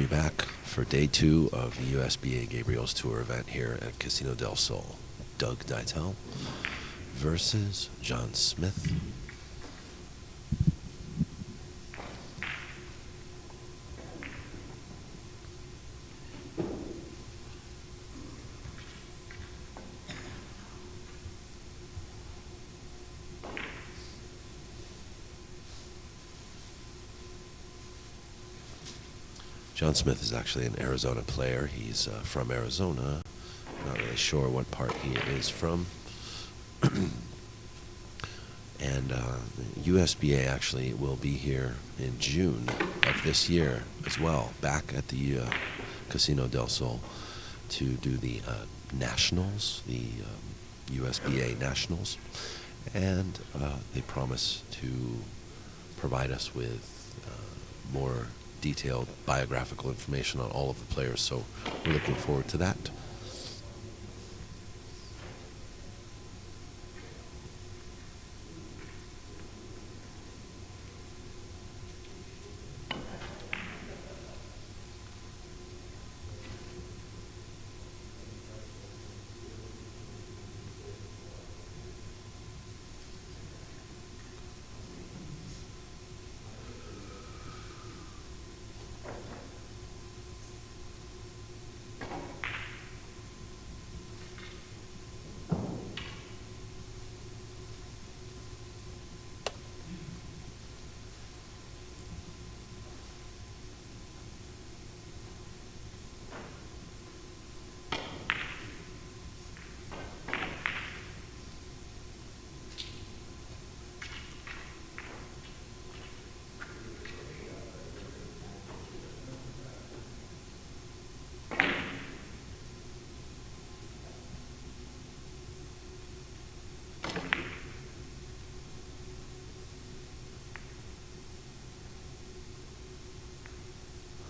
you back for day 2 of the USBA Gabriels Tour event here at Casino del Sol. Doug DEITEL versus John Smith. John Smith is actually an Arizona player. He's from Arizona. Not really sure what part he is from. And USBA actually will be here in June of this year as well, back at the Casino del Sol to do the Nationals, the USBA Nationals. And they promise to provide us with more detailed biographical information on all of the players, so we're looking forward to that.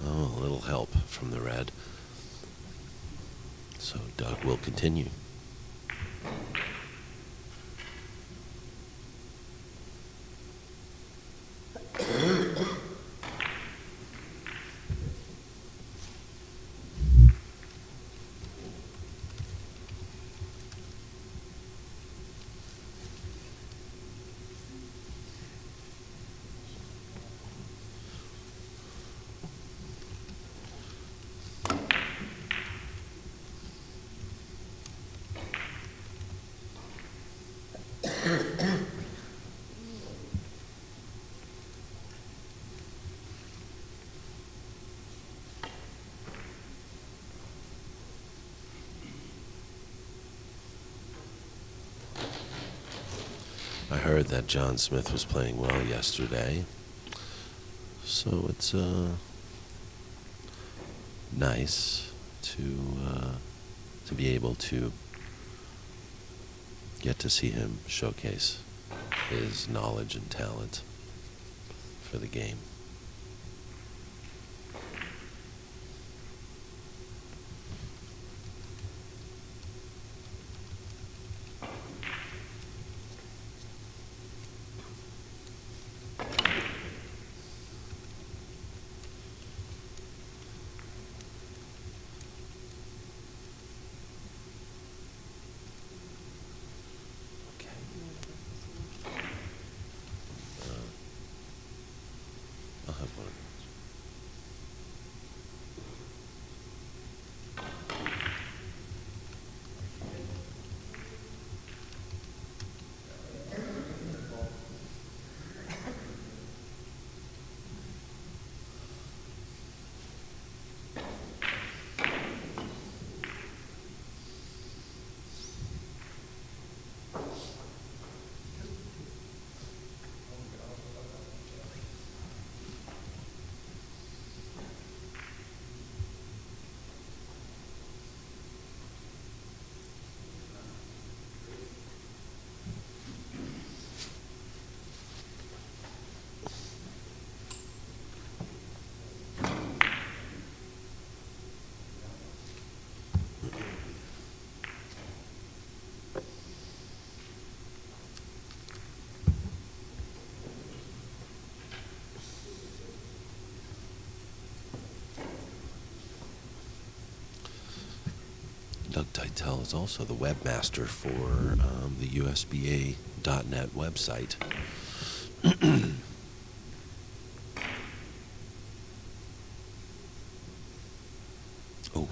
Oh, a little help from the red. So Doug will continue. I heard that John Smith was playing well yesterday, so it's nice to be able to get to see him showcase his knowledge and talent for the game. DEITEL is also the webmaster for the USBA.net website. Oh.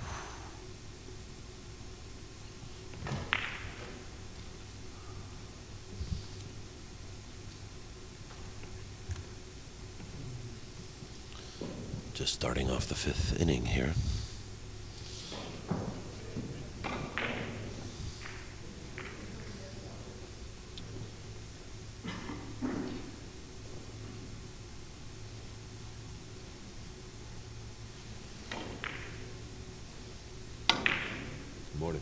Just starting off the 5th inning here. Good morning.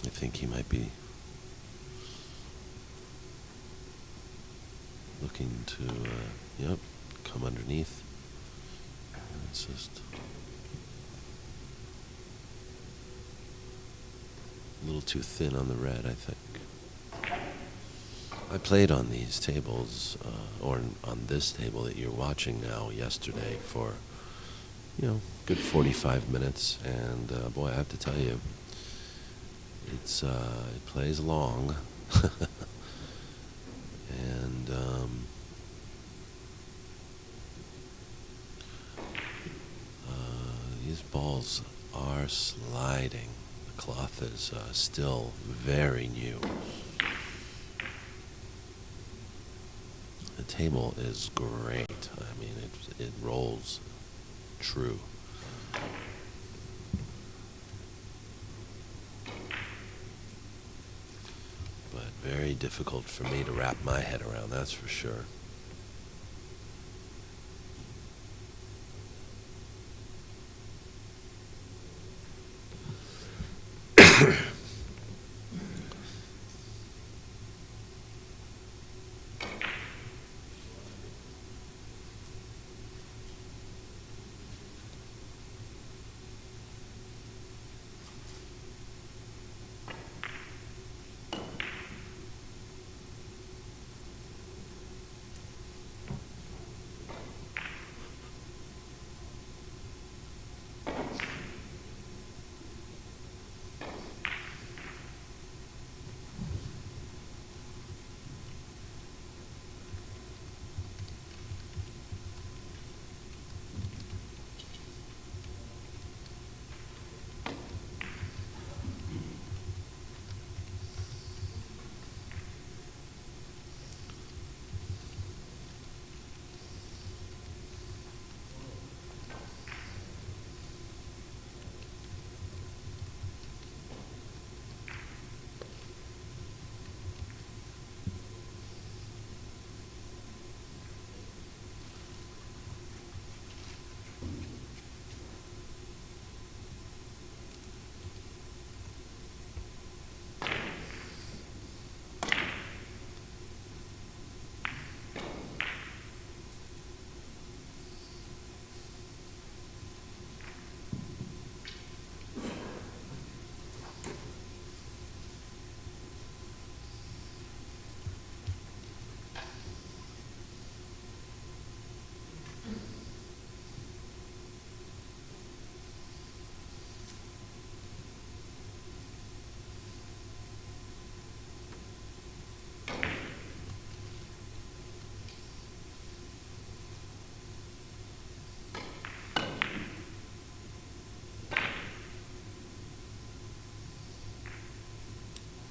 I think he might be looking to, yep, come underneath. It's just a little too thin on the red, I think. I played on these tables, or on this table that you're watching now, yesterday for, good 45 minutes, and boy, I have to tell you, it plays long, and these balls are sliding. The cloth is still very new. The table is great. I mean, it rolls true. But very difficult for me to wrap my head around, that's for sure.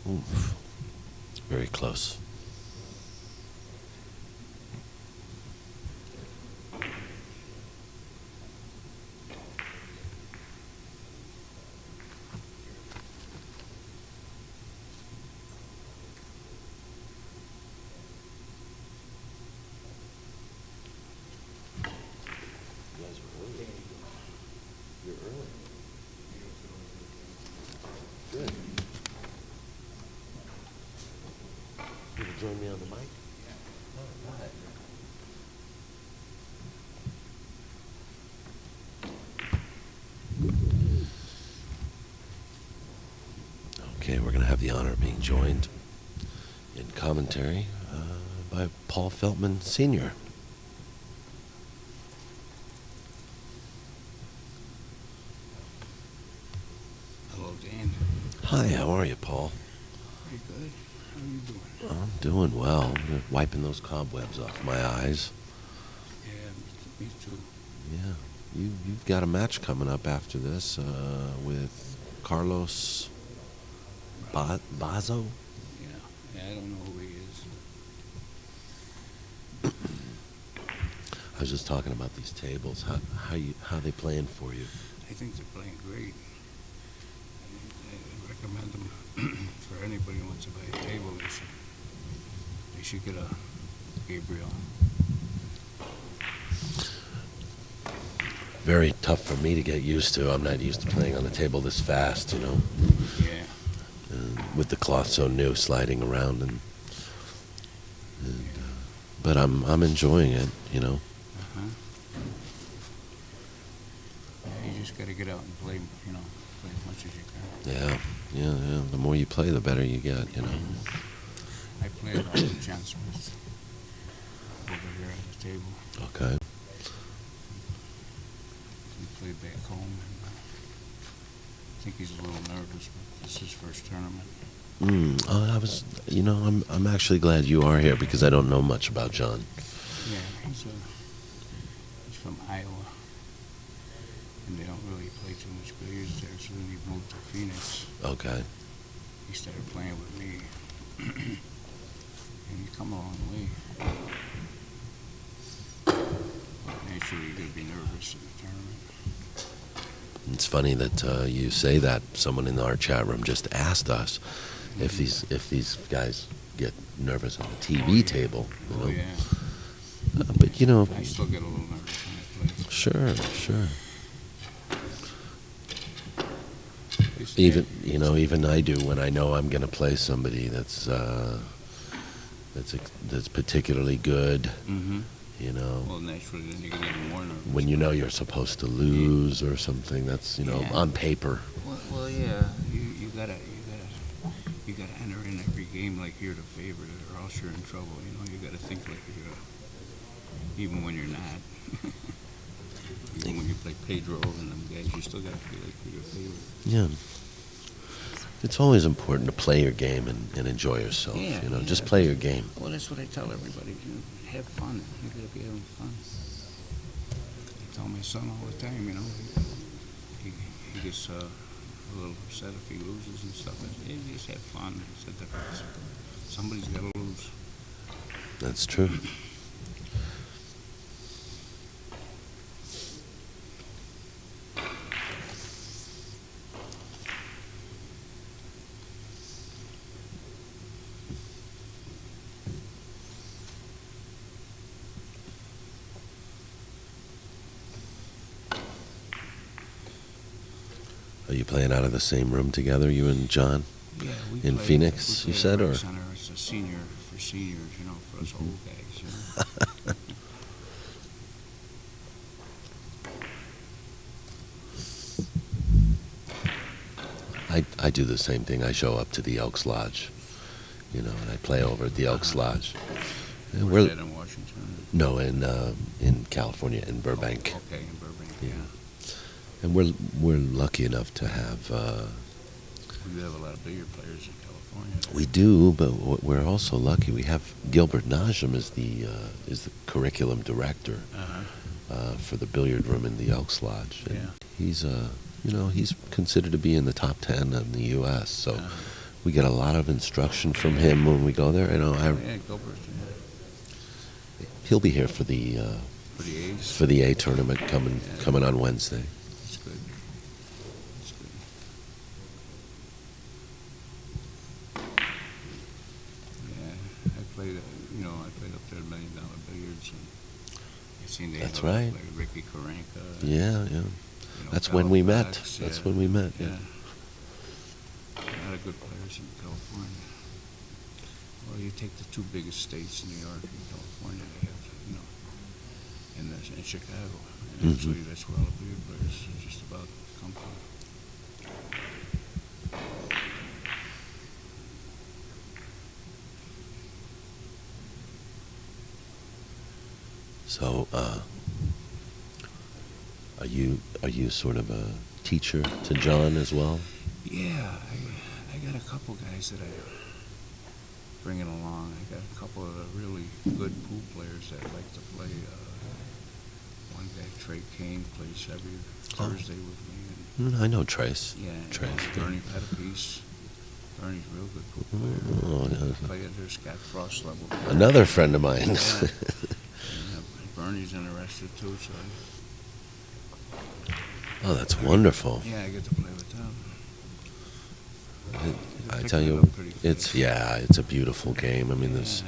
Oof. Very close. You guys are early. You're early. join me on the mic? All right. Okay, we're going to have the honor of being joined in commentary by Paul Feltman Sr. Hello, Dan. Hi, how are you, Paul? Pretty good. How are you doing? I'm doing well. I'm wiping those cobwebs off my eyes. Yeah, me too. Yeah, you've got a match coming up after this with Carlos Bazo. Yeah, I don't know who he is. I was just talking about these tables. How they playing for you? I think they're playing great. I recommend them for anybody who wants to buy a table. They should get a Gabriel. Very tough for me to get used to. I'm not used to playing on the table this fast, you know. Yeah. With the cloth so new, sliding around, but I'm enjoying it, you know. Uh-huh. Yeah, you just got to get out and play, you know, play as much as you can. Yeah. The more you play, the better you get, you know. I played all with John Smith over here at the table. Okay. We played back home, and I think he's a little nervous, but this is his first tournament. I'm actually glad you are here because I don't know much about John. Yeah, he's from Iowa, and they don't really play too much billiards there, so then he moved to Phoenix. Okay. He started playing with me, and he's come a long way. Naturally, you're going to be nervous in the tournament. It's funny that you say that. Someone in our chat room just asked us if these guys get nervous on the TV table. You know? Oh, yeah. But you know, I still get a little nervous when I play. sure. Even I do when I know I'm going to play somebody that's particularly good. Mm-hmm. You know. Well, naturally, then you get even more nervous. When you know you're supposed to lose or something, that's on paper. Well, yeah. You gotta enter in every game like you're the favorite, or else you're in trouble. You know, you gotta think like you're, even when you're not. Even when you play Pedro and them guys, you still gotta feel like you're the favorite. Yeah. It's always important to play your game and enjoy yourself. Yeah, just play your game. Well, that's what I tell everybody. Have fun. You gotta be having fun. I tell my son all the time, you know, he gets a little upset if he loses and stuff. I say, hey, just have fun. I said, somebody's got to lose. That's true. Are you playing out of the same room together, you and John? Yeah, in Phoenix, you said, or? Center. It's a senior for seniors, you know, for us old guys. You know? I do the same thing. I show up to the Elks Lodge, and I play over at the Elks Lodge. Where's that in Washington? No, in California, in Burbank. Oh, okay, in Burbank. Yeah. And we're lucky enough to have. We have a lot of billiard players in California. We do, but we're also lucky. We have Gilbert Najam is the curriculum director for the billiard room in the Elks Lodge. And he's he's considered to be in the top 10 in the U.S. So we get a lot of instruction from him when we go there. Gilbert. He'll be here for the A tournament coming on Wednesday. That's good. That's good. Yeah, I played up there at $1 Million Billiards, and I seen they That's had right. like Ricky Carranco. Yeah. That's when we met. That's when we met. Yeah. A lot of good players in California. Well, you take the two biggest states, New York and California, they have, and Chicago. And actually, that's where all the bigger players just about come from. So, are you sort of a teacher to John as well? Yeah, I got a couple guys that I bringing along. I got a couple of the really good pool players that like to play. One guy, Trey Kane, plays every Thursday with me. And I know Trace. yeah, Trace. Bernie Pettipiece. Bernie's a real good pool player. Oh, yeah. Play under Scott Frost level. Another friend of mine. Yeah. Bernie's interested too, so. Oh, that's wonderful. Yeah, I get to play with them. I tell you, it's a beautiful game. I mean, there's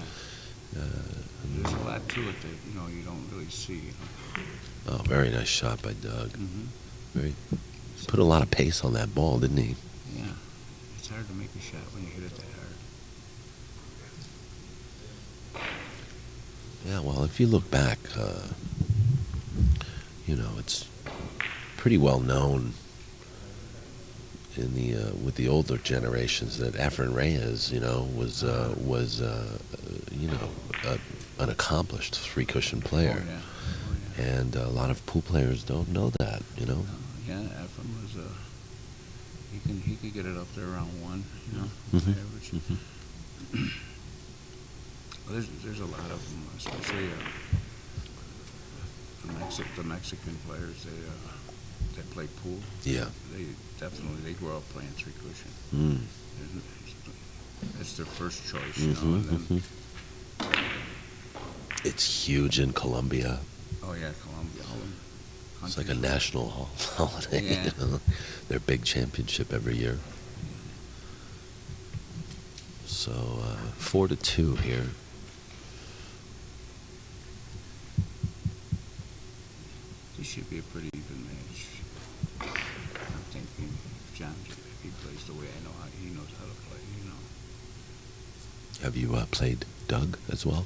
a lot to it that you don't really see. Oh, very nice shot by Doug. Mm-hmm. Put a lot of pace on that ball, didn't he? Yeah, it's hard to make a shot when you hit it that hard. Yeah, well, if you look back, it's pretty well known in the with the older generations that Efren Reyes, was an accomplished three-cushion player. Oh, yeah. And a lot of pool players don't know that, Yeah, Efren was he could get it up there around one, Mm-hmm. average. Mm-hmm. There's a lot of them, especially the Mexican players. They play pool. Yeah. They grow up playing three cushion. Mm. That's their first choice, Mm-hmm, And then, It's huge in Colombia. oh yeah, Colombia. It's like a national holiday. Yeah. Their big championship every year. So 4-2 here. This should be a pretty even match. I'm thinking if John, if he plays the way I know how he knows how to play, Have you played Doug as well?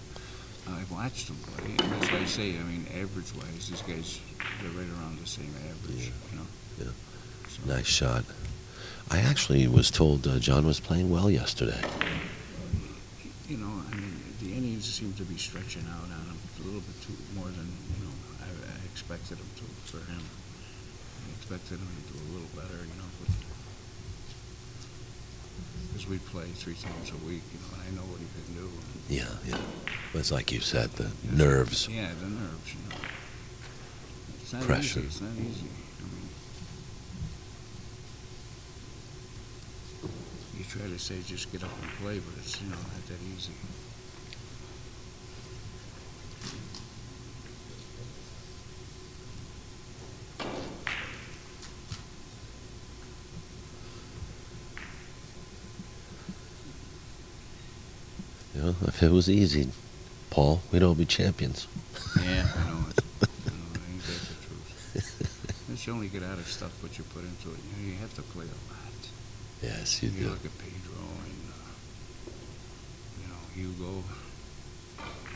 I've watched him play, and that's why I say, average-wise, these guys, they're right around the same average, Yeah. So, Nice shot. I actually was told John was playing well yesterday. The innings seem to be stretching out on him a little bit too more than, I expected him to, for him. I expected him to do a little better, because we play 3 times a week, and I know what he can do. Yeah. But it's like you said, the nerves. Yeah, the nerves, It's not Pressure. easy. It's not easy. You try to say just get up and play, but it's, not that easy. If it was easy, Paul, we'd all be champions. Yeah, I know. Ain't that the truth? Once you only get out of stuff what you put into it, you have to play a lot. Yes, you You do. look at Pedro and, Hugo.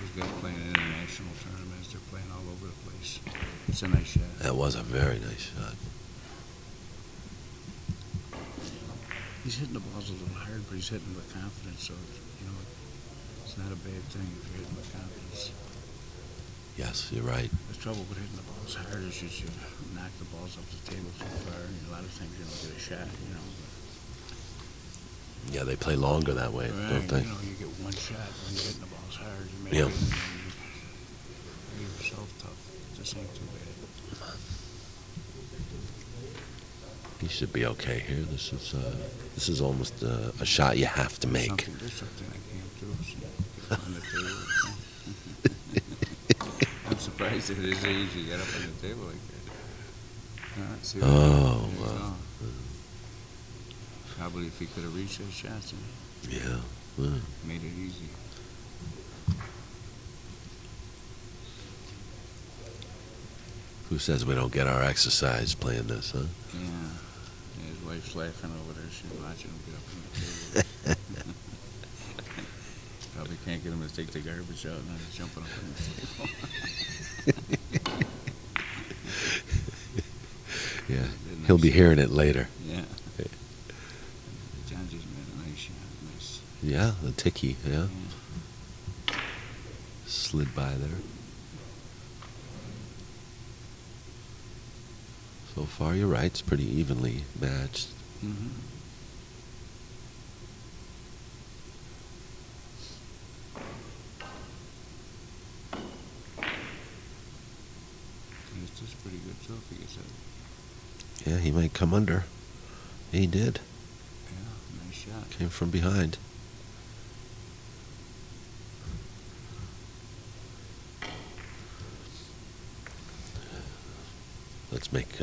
These guys playing in international tournaments. They're playing all over the place. It's a nice shot. That was a very nice shot. He's hitting the balls a little hard, but he's hitting with confidence, so, it's not a bad thing if you're hitting with confidence. Yes, you're right. The trouble with hitting the balls hard is you knock the balls off the table too far, and a lot of times you don't get a shot, Yeah, they play longer that way, don't they? You get one shot when you're hitting the balls hard. You make Yeah. it, and you give yourself tough. It just ain't too bad. You should be okay here. This is almost a shot you have to make. There's something I can't do. So get up on the table. I'm surprised it is easy to get up on the table like that. See what I mean? Oh, There you wow. go. Probably if he could have reached those shots, Yeah. made it easy. Who says we don't get our exercise playing this, huh? Yeah. His wife's laughing over there. She's watching him get up on the table. Probably can't get him to take the garbage out, and he's jumping up on the table. Yeah, he'll be hearing it later. Yeah. John just made a nice shot. Nice. Yeah, the ticky, yeah. Slid by there. So far, you're right. It's pretty evenly matched. Mm-hmm. It's just pretty good too if he gets it. Yeah, he might come under. He did. Yeah, nice shot. Came from behind. Let's make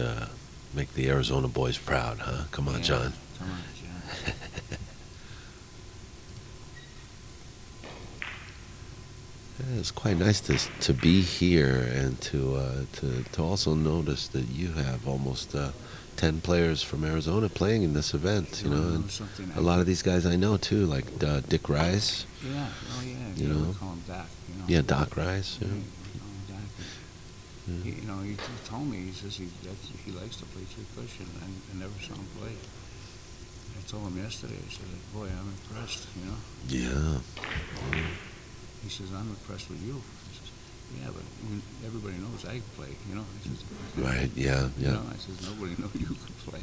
the Arizona boys proud, huh? Come on, Yeah. John. Come on, John. Yeah, it's quite nice to be here and to also notice that you have almost 10 players from Arizona playing in this event. You know, and a lot of these guys I know too, like Dick Rice. Yeah. Oh yeah. You know. We call him Doc. You know. Yeah, Doc Rice. Yeah. We call him Doc. He, you know, he told me, he says he likes to play three cushion. I never saw him play. I told him yesterday. I said, boy, I'm impressed. You know. Yeah. He says, I'm impressed with you. I says, yeah, but everybody knows I can play, you know. I says, Right, yeah, you yeah. know, I says, nobody knows you can play.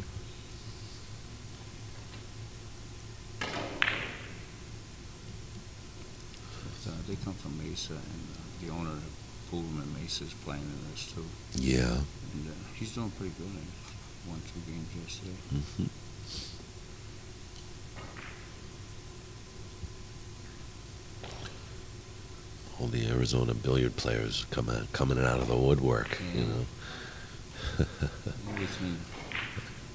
But, they come from Mesa, and the owner of Pool in Mesa is playing in this too. Yeah. And he's doing pretty good. He won 2 games yesterday. Mm-hmm. All the Arizona billiard players coming out of the woodwork, Yeah. you know. Maybe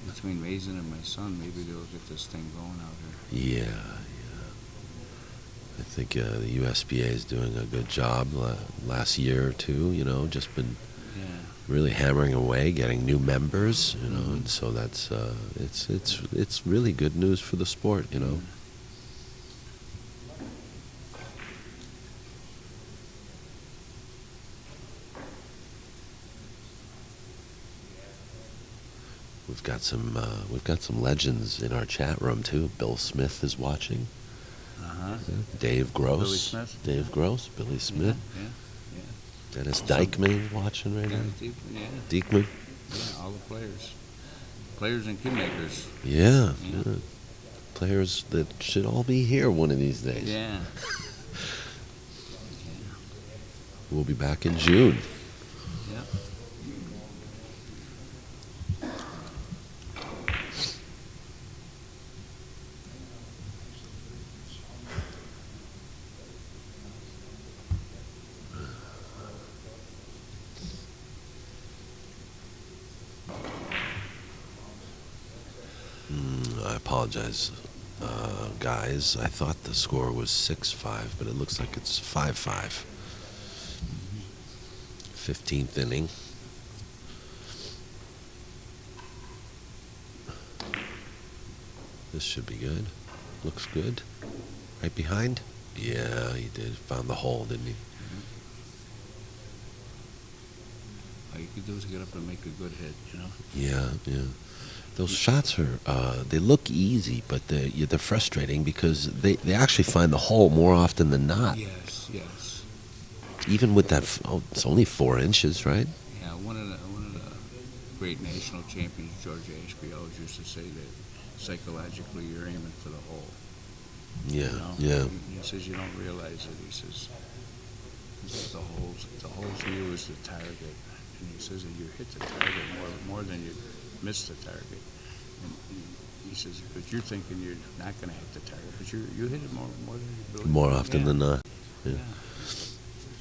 between Mazin and my son, maybe they'll get this thing going out here. Yeah. I think the USBA is doing a good job last year or two, you know, just been really hammering away, getting new members, you know, and so that's it's really good news for the sport, you know. We've got some legends in our chat room too. Bill Smith is watching. Dave Gross. Billy Smith. Dave Gross. Billy Smith. Yeah. Dennis Dykman is watching right now. Yeah. Dykman. Yeah, all the players and kidmakers. Yeah. Yeah. Players that should all be here one of these days. Yeah. We'll be back in June. Yeah. I apologize, guys. I thought the score was 6-5, but it looks like it's 5-5. 15th inning. This should be good. Looks good. Right behind? Yeah, he did. Found the hole, didn't he? All you could do is get up and make a good hit, you know? Yeah. Those shots are, they look easy, but they're frustrating because they actually find the hole more often than not. Yes. Even with that, it's only 4 inches, right? Yeah, one of the great national champions, George Ashby, always used to say that psychologically you're aiming for the hole. Yeah, You know? yeah. He says you don't realize it. He says the hole for you is the target. And he says that you hit the target more than you miss the target. And he says, but you're thinking you're not going to hit the target, but you hit it more than you believe. More often than not. Yeah.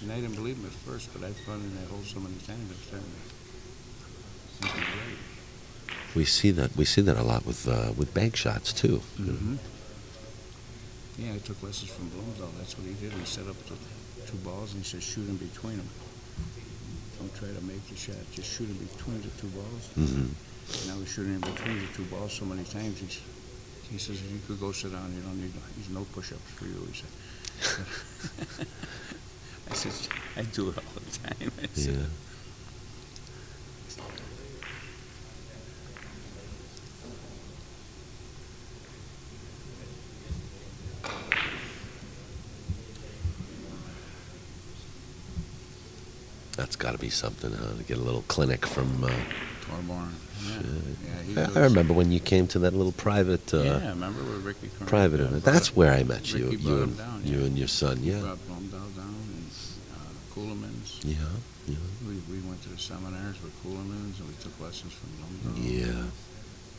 And I didn't believe him at first, but I've run in that hole so many times. I'm starting to think he's right. We see that a lot with bank shots too. Mm-hmm. Yeah, I took lessons from Bloomsdale. That's what he did. He set up the 2 balls and he says shoot in between them. Don't try to make the shot. Just shoot in between the 2 balls. Mm-hmm. Now he's shooting in between the 2 balls so many times. He says, you could go sit down. You don't need. There's no push-ups for you. He said. I do it all the time. Yeah. That's got to be something, huh? To get a little clinic from. Torborn. I remember when you came to that little private. Yeah, I remember where Ricky Carranco private event. That's where I met you. Ricky You brought him and down, you and your son. He Yeah. brought Blumdahl down and Coolemans. Yeah. Yeah. We went to the seminars with Coolemans and we took lessons from Blumdahl. Yeah.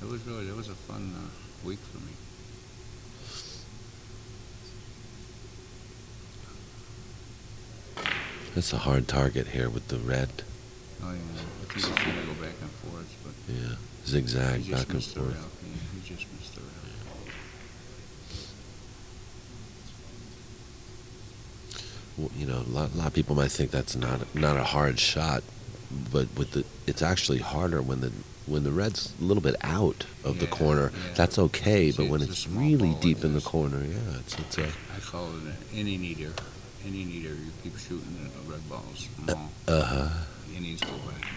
It was a fun week for me. That's a hard target here with the red. Oh yeah, I think he's trying to go back and forth, but Yeah. Zigzag he just back and missed the forth. rail. Yeah, he just missed the rail. Well, you know, a lot of people might think that's not a hard shot, but it's actually harder when the red's a little bit out of the Yeah, corner. yeah. That's okay, See, but when it's a it's small really ball deep like in the this. corner, yeah, it's a. I call it an any neater. Any neater, you keep shooting the red balls. Uh-huh. The innings go back.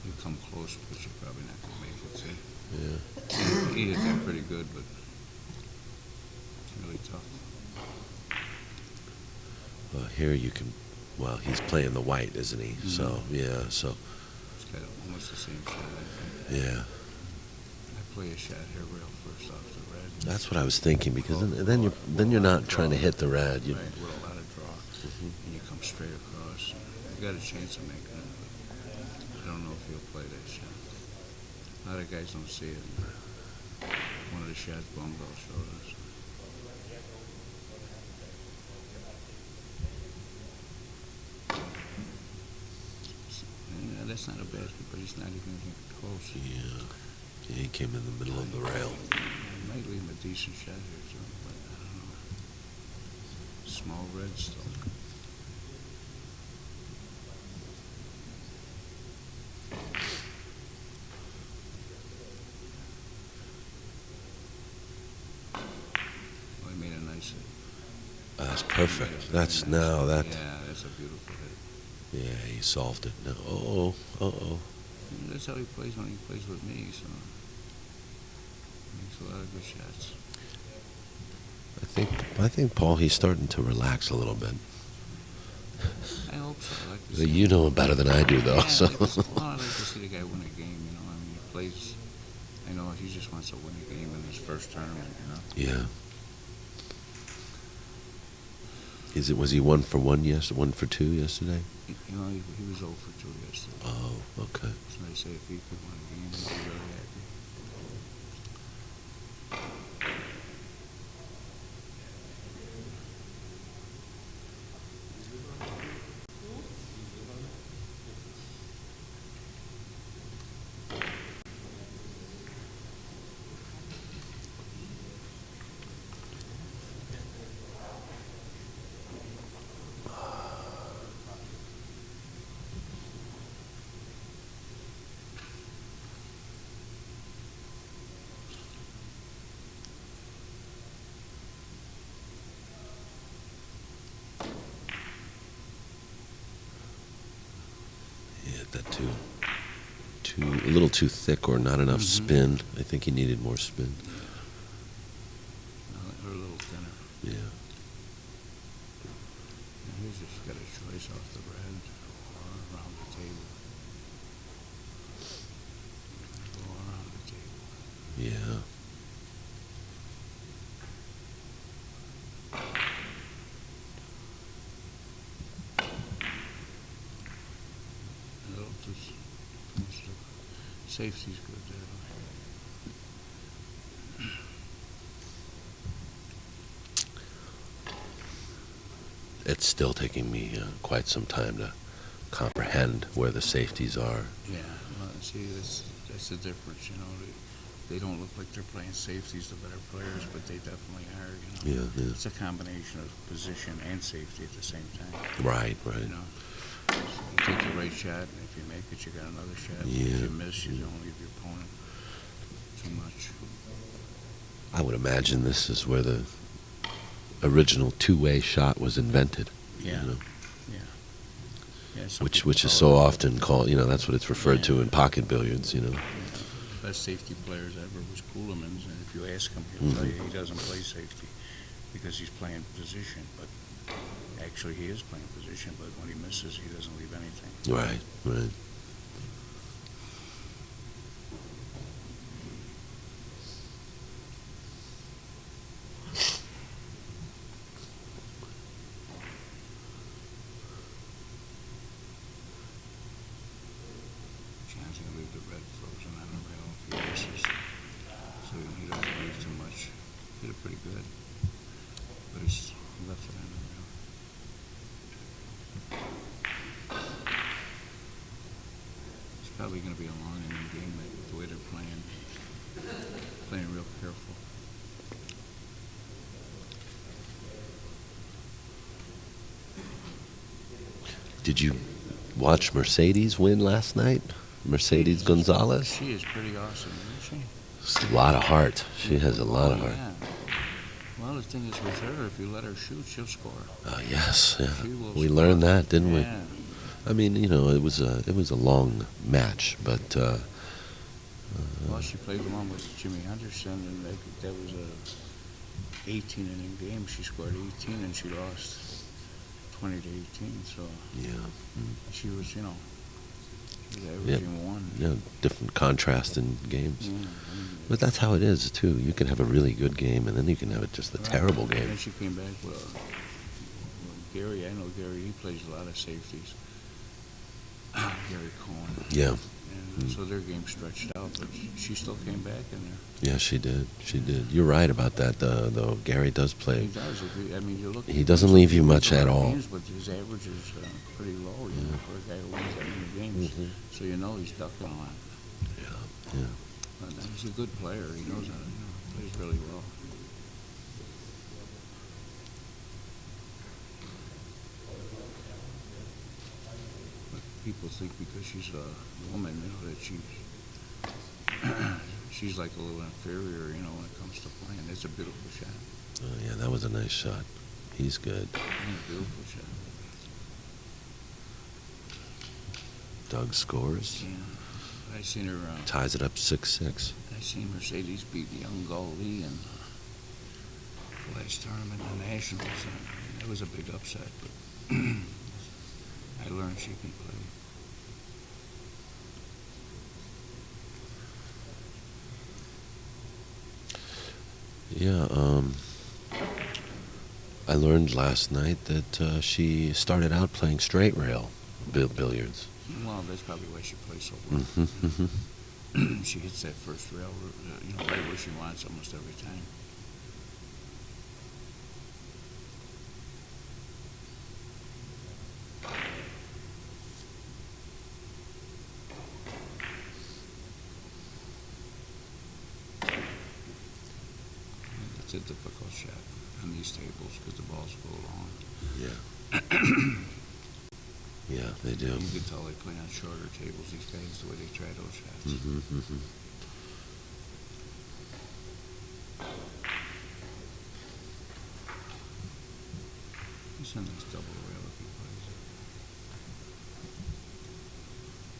You come close, but you're probably not going to make it. See? Yeah. He hit that pretty good, but it's really tough. Well, here you can. Well, he's playing the white, isn't he? Mm-hmm. So yeah. So It's got almost the same shot, I think. yeah. I play a shot here real first off the red. That's what I was thinking because then you're not trying to hit the red. You, Right, with a lot of draw. And you come straight across. You got a chance of making it, but I don't know if he'll play that shot. A lot of guys don't see it. One of the shots Blumdahl showed us. Yeah, that's not a bad hit, but he's not even close. yeah. He came in the middle of the rail. I might leave him a decent shot here, too, but I don't know. Small red still. Oh, he made a nice hit. That's perfect. That's now that. Yeah, that's a beautiful hit. Yeah, he solved it. No. Uh-oh. And that's how he plays when he plays with me, so he makes a lot of good shots. I think Paul, he's starting to relax a little bit. I hope so. I like to see You know him better than I do, though. Yeah, So. I like to see the guy win a game, you know. I mean, he plays, I know he just wants to win a game in his first tournament, you know. Yeah. Was he 1 for 1 yesterday? 1 for 2 yesterday? You know, he was 0 for 2 yesterday. Oh, okay. So they say if he could win a game, he'd be really happy. He hit that a little too thick or not enough spin. I think he needed more spin. Or a little thinner. Yeah. And he's just got a choice off the red or around the table. Go around the table. Yeah. Safety's good there. It's still taking me quite some time to comprehend where the safeties are. Yeah, well, see, that's the difference, you know. They don't look like they're playing safeties, the better players, but they definitely are, you know. Yeah. It's a combination of position and safety at the same time. Right. You know, so you take the right shot, and if you make it, you got another shot. Yeah. If you miss, you don't leave your opponent too much. I would imagine this is where the original two-way shot was invented. Yeah. You know? Yeah. Yeah, some which people is call so it- often called, that's what it's referred to in pocket billiards, The best safety players ever was Coolerman's, and if you ask him, he'll tell you he doesn't play safety because he's playing position. But actually, he is playing position. But when he misses, he doesn't leave anything. Right, right. John's gonna leave the red frozen on the rail if he misses, so he doesn't leave too much. Hit it pretty good, but he left it on the rail. It's probably gonna be a long inning game with the way they're playing real careful. Did you watch Mercedes win last night? Mercedes Gonzalez? She is pretty awesome, isn't she? It's a lot of heart. She has a lot of heart. Yeah. Well, the thing is with her, if you let her shoot, she'll score. Yes, yeah. She will We score. learned that, didn't we? Yeah. I mean, it was a long match, but Well, she played along with Jimmy Henderson, and that was a 18-inning game. She scored 18, and she lost 20 to 18. So yeah, she was, she was averaging one. different contrast in games. Yeah, But that's how it is too. You can have a really good game, and then you can have just a terrible And game. then she came back with Gary. I know Gary. He plays a lot of safeties. Gary Cohen. Yeah, And so their game stretched out, but she still came back in there. yeah, she did. She did. You're right about that, though. Gary does He play. does. You look. He doesn't leave you much at all. Games, but his average is pretty low, for a guy who wins that many games. So he's ducking a lot. Yeah. But he's a good player. He knows how to plays really well. But people think because she's a woman, that she's like a little inferior, when it comes to playing. It's a beautiful shot. Oh, yeah, that was a nice shot. He's good. Beautiful shot. Doug scores. Yeah. I seen her. Ties it up 6-6. I seen Mercedes beat Young Goldie in the last tournament in the Nationals. That was a big upset, but I learned she can play. Yeah, I learned last night that she started out playing straight rail billiards. Well, that's probably why she plays so well. She hits that first rail, right where she wants almost every time. It's a difficult shot on these tables because the balls go long. Yeah. Yeah, they do. You can tell they play on shorter tables, these guys, the way they try those shots. It's a nice double rail if he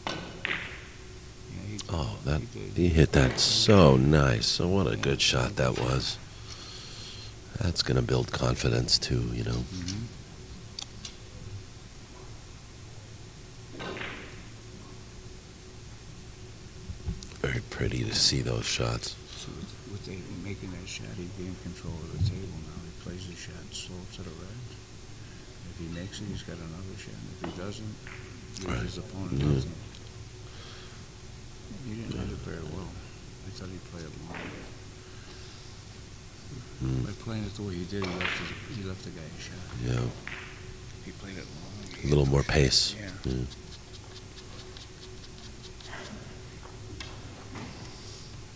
plays it. Yeah, he hit that so nice. So what a good shot that was. That's going to build confidence too, Very pretty to see those shots. So with making that shot, he gained control of the table now. He plays the shot slow to the red. If he makes it, he's got another shot. If he doesn't, his opponent doesn't. He didn't hit it very well. I thought he'd play it long. By playing it the way he did, he left the guy a shot. Yeah. He played it long. A little more pace. Yeah.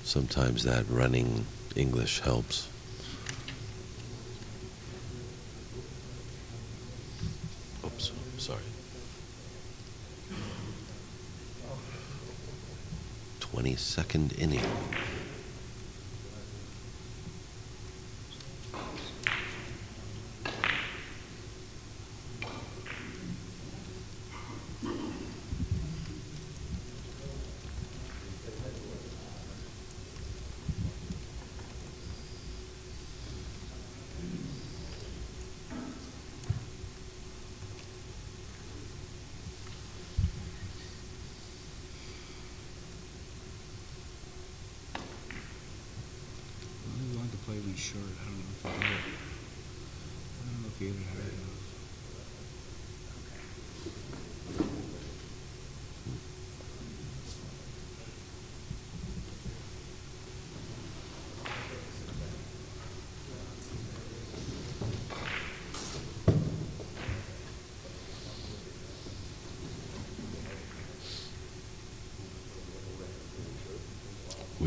Sometimes that running English helps. Oops, sorry. 22nd inning.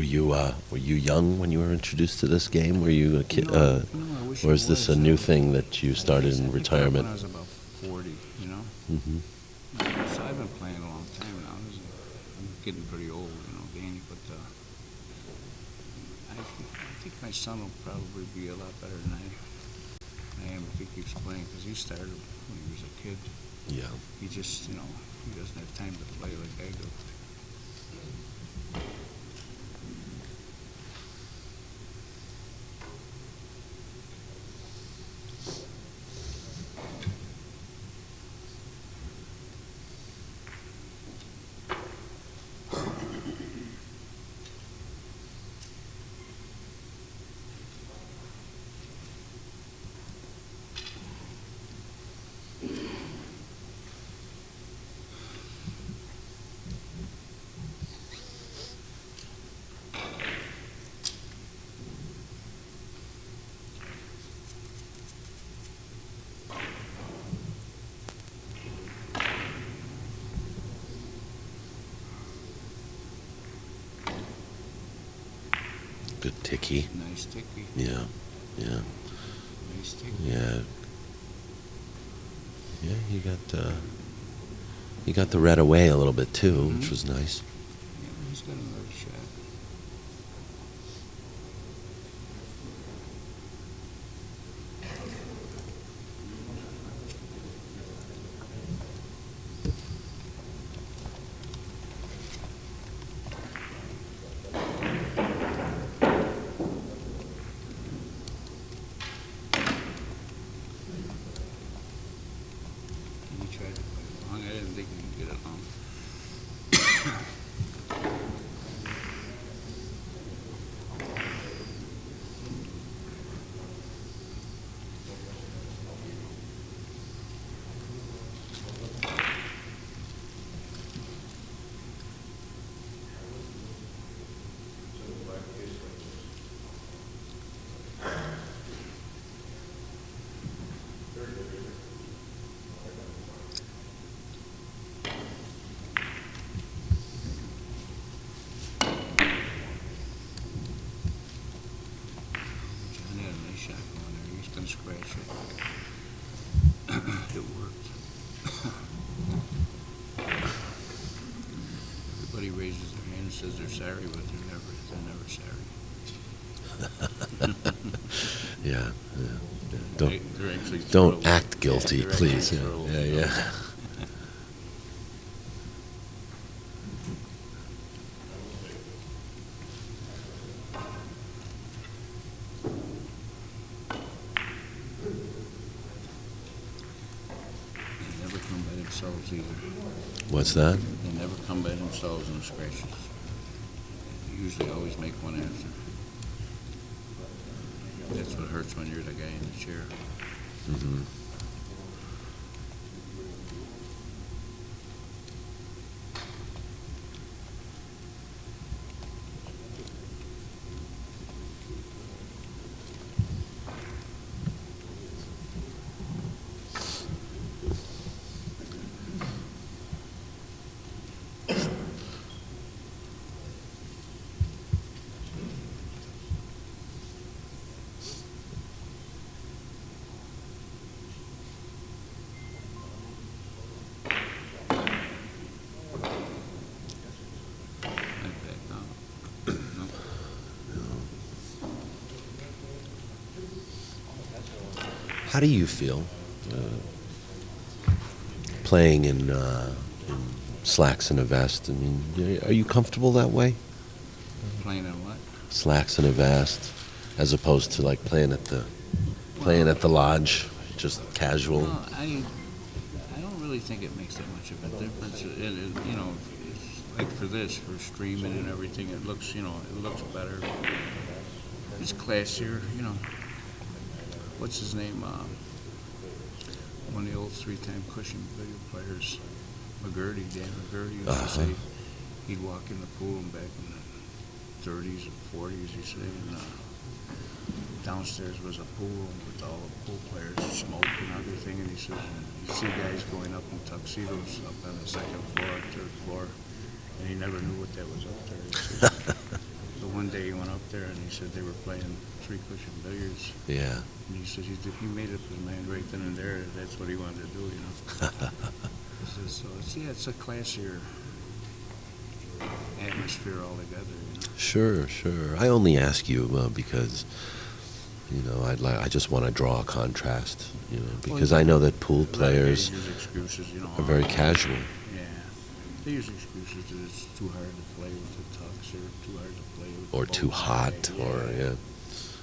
were you young when you were introduced to this game? Were you a kid, I wish or I is this a was. new thing that you started in I picked it up retirement? when I was about 40, you know? Mm-hmm. So I've been playing a long time now. I'm getting pretty old, you know, Danny, but I think my son will probably be a lot better than I am if he keeps playing, because he started when he was a kid. Yeah. He just, you know, he doesn't have time to play like I do. Good ticky. Nice ticky. Yeah. Yeah. Nice ticky. Yeah. Yeah. You got the red away a little bit too, which was nice. Yeah, he's got another shot. He tried to play it long. I didn't think he could get it long. John had a nice shot going there. He's gonna scratch it. It worked. Everybody raises their hand and says they're sorry, but they're never sorry. Yeah. Yeah. They're actually Don't thrilled. act guilty, Yeah, they're please. actually Yeah. thrilled, Yeah. you know. Yeah. They never come by themselves either. What's that? They never come by themselves in the scratches. They usually always make one after. That's what hurts when you're the guy in the chair. Mm-hmm. Like that, no. No. How do you feel playing in slacks and a vest? I mean, are you comfortable that way? Playing in what? Slacks and a vest, as opposed to like playing at the lodge, just casual. No, I don't really think it makes that much of a difference. You know, it's like for this, for streaming and everything, it looks, you know, it looks better. It's classier, you know. What's his name? One of the old three-time Cushing video players, McGurdy, Dan McGurdy, used to say he'd walk in the pool and back in the 30s and 40s, he said, and, downstairs was a pool with all the pool players, smoke and everything, and he said, you see guys going up in tuxedos up on the second floor, third floor, and he never knew what that was up there. He said, the one day he went up there and he said they were playing three-cushion billiards. Yeah. And he said he made up his mind right then and there. That's what he wanted to do, you know. So it's a classier atmosphere altogether, you know. Sure, sure. I only ask you because, you know, I just want to draw a contrast, you know, because I know that pool players They use excuses, you know. are very casual. Yeah. They use excuses that it's too hard to play with the tucks or too hard to play with Or the too bow hot, tie. or, yeah.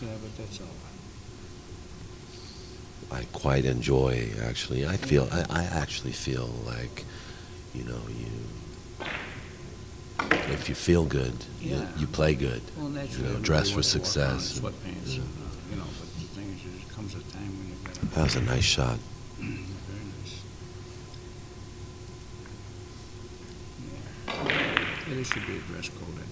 Yeah, but that's all. I quite enjoy, actually. I actually feel like, you know, if you feel good, you play good. Well, naturally, you know, everybody dress for wants to walk around in success. sweatpants, and, you know, but the thing is, there comes a time when you've got to... That was a nice shot. Very nice. Yeah, there should be a dress code, I think.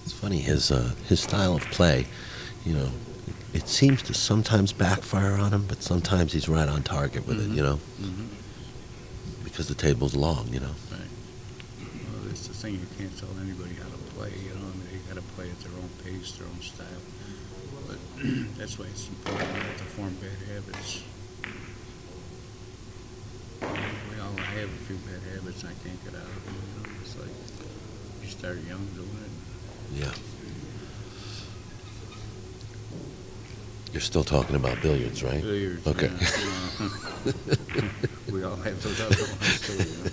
It's funny, his style of play, you know, it seems to sometimes backfire on him, but sometimes he's right on target with it, you know, because the table's long, you know. Right. Well, that's the thing, you can't tell anybody how to play, you know, I mean, they got to play at their own pace, their own style. But that's why it's important not to form bad habits. We all have a few bad habits, I can't get out of them, you know. It's like you start young doing it. Yeah. You're still talking about billiards, right? Billiards. Okay. Yeah. We all have those other ones too, you know.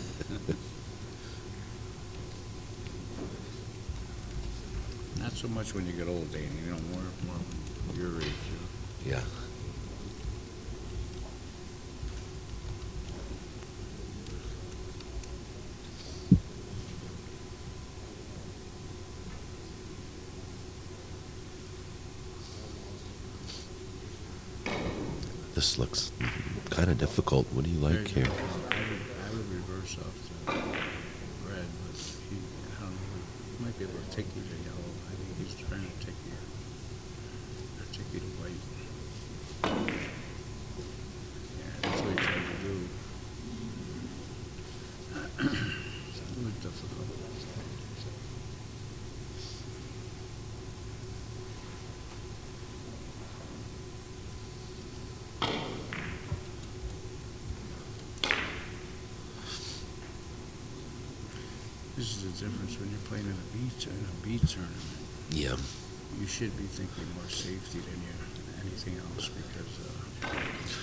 Not so much when you get old, Danny, you know, more when your age, you know. Yeah. This looks kind of difficult. What do you like here? I would reverse off the red, but I don't know, he might be able to take you to yellow. I think he's trying to take you to white. Yeah, that's what he's trying to do. It was difficult. This is the difference when you're playing in a beat tournament. Yeah. You should be thinking more safety than anything else because,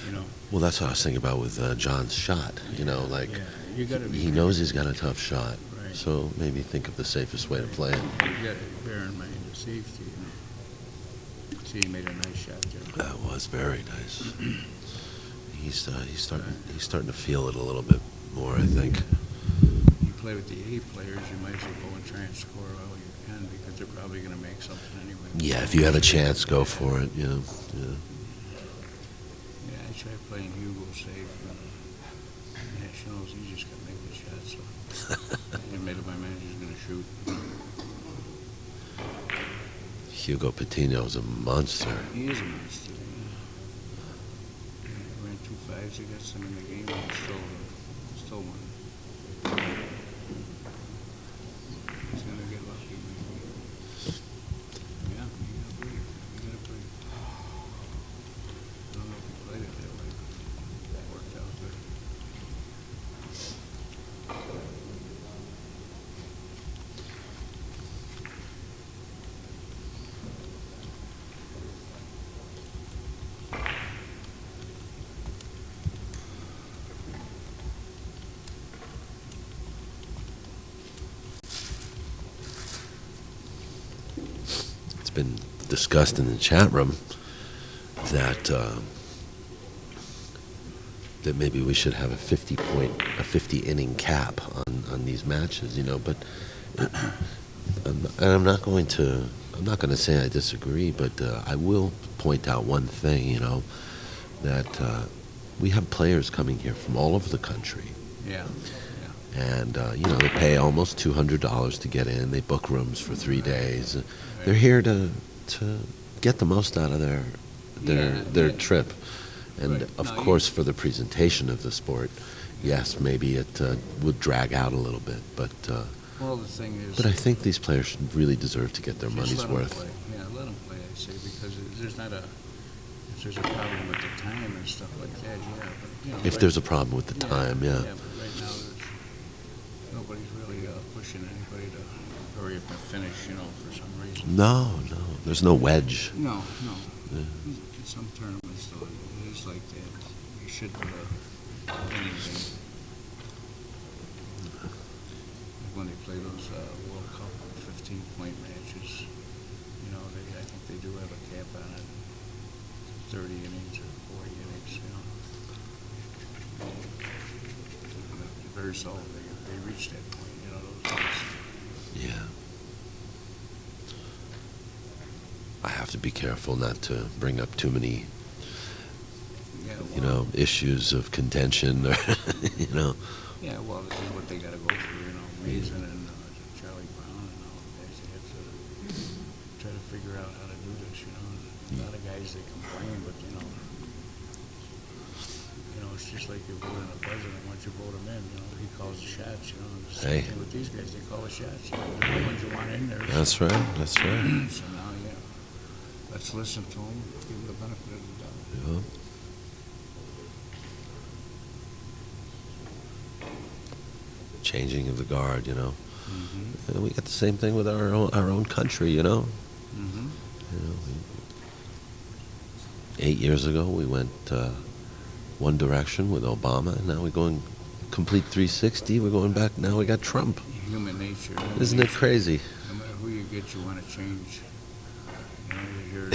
you know. Well, that's what I was thinking about with John's shot. You know, like you gotta he knows he's got a tough shot, right. So maybe think of the safest way to play it. You got to bear in mind the safety. You know. See, he made a nice shot there. That was very nice. He's starting to feel it a little bit more, I think. You play with the A players, you might as well go and try and score all you can because they're probably going to make something anyway. Yeah, if you have a chance, go for it. Yeah. Yeah, I tried playing Hugo safe. Nationals, he just got to make the shot. So I made up my mind he's going to shoot. Hugo Patino's a monster. He is a monster. Yeah. He ran 2.5s against him in the game and still won. He's going to get lucky. Yeah, you got to play. I don't know if he played it that way, but that worked out good. Been discussed in the chat room that that maybe we should have a 50 inning cap on these matches, you know. But I'm not going to say I disagree, but I will point out one thing, you know, that we have players coming here from all over the country. Yeah. And, you know, they pay almost $200 to get in. They book rooms for 3 days. They're here to get the most out of their trip. And, of course, for the presentation of the sport, yes, maybe it would drag out a little bit. But well, the thing is... But I think these players should really deserve to get their money's worth. Play. Yeah, let them play, I say, because there's not a... If there's a problem with the time and stuff like that, yeah. But, you know, if there's a problem with the time, yeah. Yeah, but right now, nobody's really pushing anybody to hurry up and finish, you know, for some reason. No. There's no wedge. No. Yeah. In some tournaments, though, it is like that. You should put anything. Like when they play those World Cup 15-point matches, you know, I think they do have a cap on it. 30 innings or 40 innings, you know. Very solid. They reach that point, you know, those days. Yeah. I have to be careful not to bring up too many, you know, issues of contention, or, you know. Yeah, well, this is what they got to go through, you know, Mazin and Charlie Brown and all the guys. They have to try to figure out how to do this, you know. A lot of guys, they complain, but, you know, it's just like you're voting a president. Once you vote him in, you know, he calls the shots, you know. The same thing with these guys, they call the shots. You know, they're the ones you want in there. That's right. So now, yeah, let's listen to him, give him the benefit of the doubt. Yeah. Changing of the guard, you know. Mm-hmm. And we got the same thing with our own country, you know. Mm-hmm. You know, 8 years ago, we went one direction with Obama, and now we're going complete 360. We're going back. Now we got Trump. Human nature. Isn't it crazy? No matter who you get, you want to change. You know, you hear,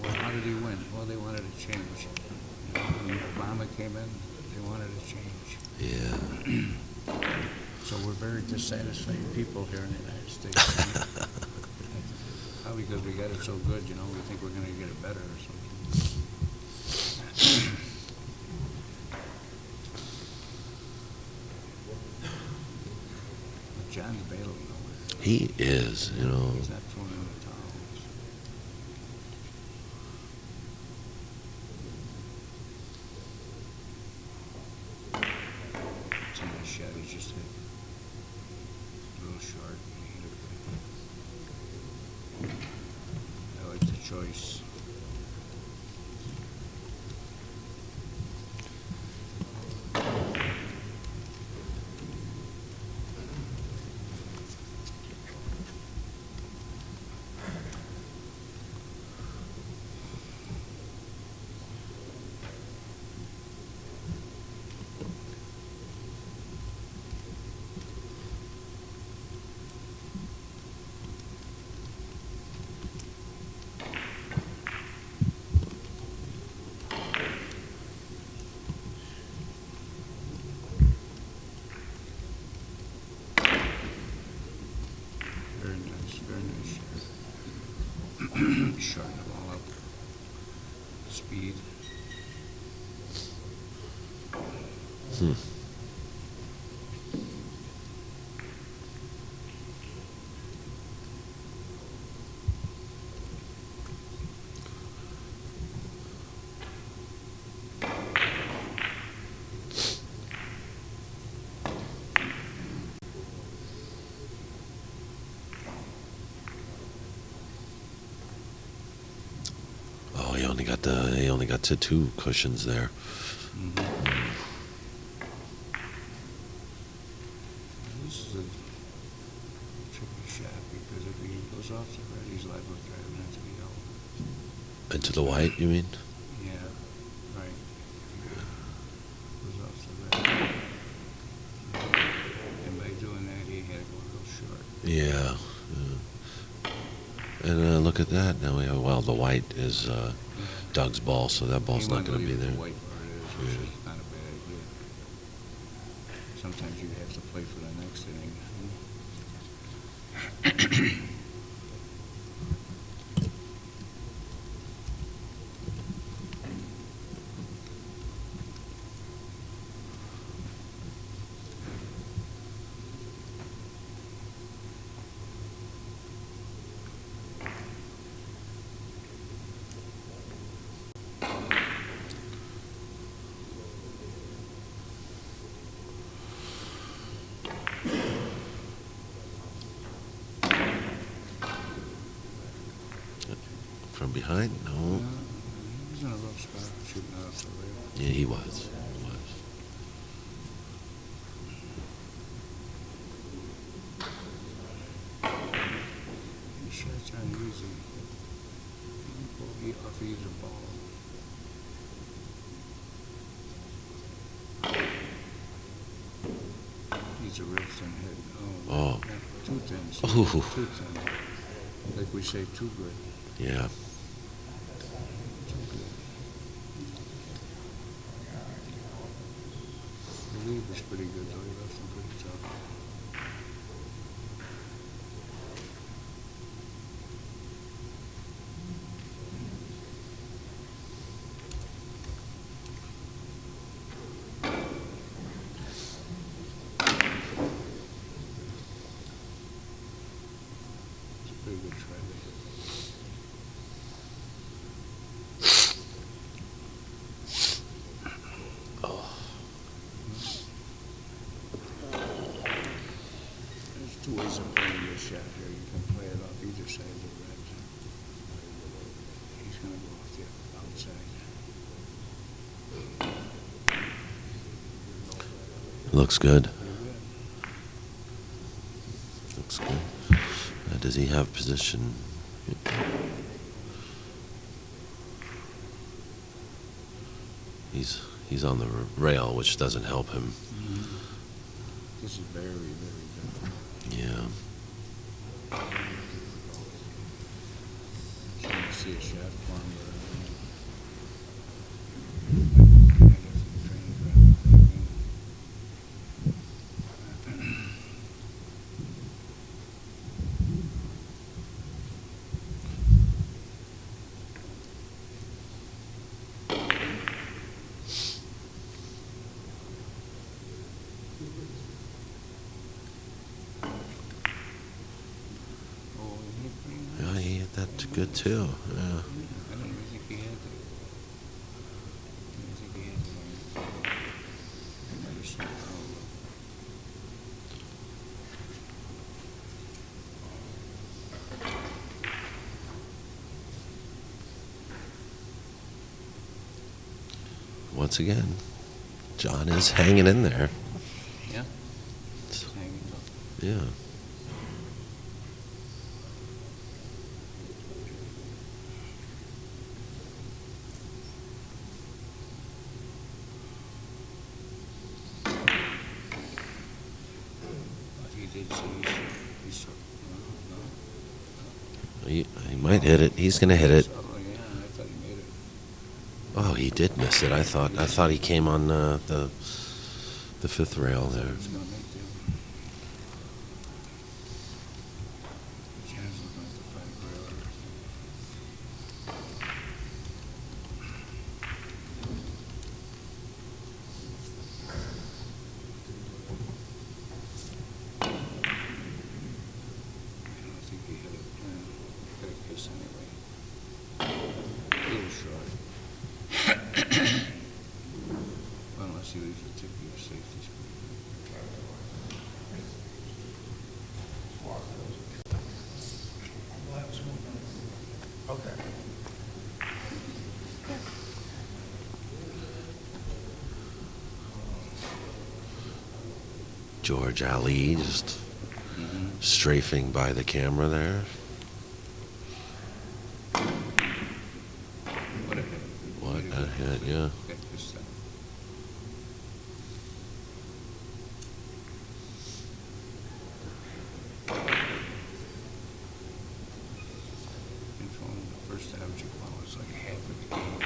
well, how did he win? Well, they wanted to change. You know, when Obama came in, they wanted to change. Yeah. So we're very dissatisfied people here in the United States. Probably because we got it so good, you know, we think we're going to get it better or something. John's bailing nowhere. He is, you know. He's not throwing in the towels. Some of the shot he just hit. A little short. He hit it. I like the choice. Shorten the ball up. Speed. He only got to 2 cushions there. This is a tricky shot because if he goes off the red, he's liable to drive it into the yellow. Into the white, you mean? Yeah, right. Goes off the red. And by doing that, he had to go real short. Yeah. And look at that. Now we have, well, the white is Doug's ball, so that ball's not going to be there. The white part is, It's not a bad idea. Sometimes you have to play for the next inning. From behind? No. He's in a rough spot, shooting out off the rail. Yeah, he was. His shots aren't easy. He off either ball. He's a real thin head. Oh. Yeah, too thin. Ooh. Too thin. Like we say, too good. Yeah. Too good. The lead was pretty good, though. He left some good stuff. It's a pretty good try there. There's two ways of playing this shot here. You can play it off either side of the red. He's going to go off the outside. Looks good. Pretty good. Looks good. Does he have position? He's on the rail, which doesn't help him. This is very, very good. Yeah. Trying to see a shot for him, but Yeah, he hit that good too. Yeah. I don't even think he had that. I don't think he had that. I might have seen it. Once again, John is hanging in there. Yeah? It's hanging up. Yeah. But he did say he's sort of, He might hit it. He's gonna hit it. oh, yeah, I thought he made it. Oh, he did miss it. I thought he came on the fifth rail there. He's going to make the Jazz looking at the five rail. I don't think he hit it. Got a kiss anyway. A little short. Well, unless he leaves a tip, your safety's pretty good. Okay. George Ali just strafing by the camera there. What a hit. What a hit, yeah. Got pissed off. Controlling the first average ball is like half of the game.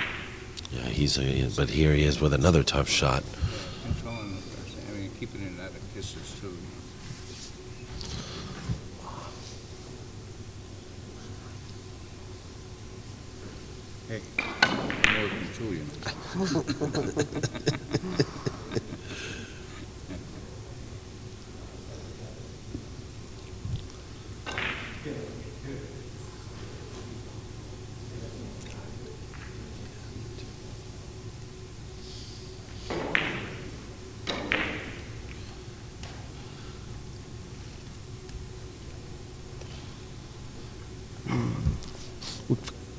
Yeah, but here he is with another tough shot. Controlling the, I mean, keeping it out of kisses too. Hey, more than two, you know.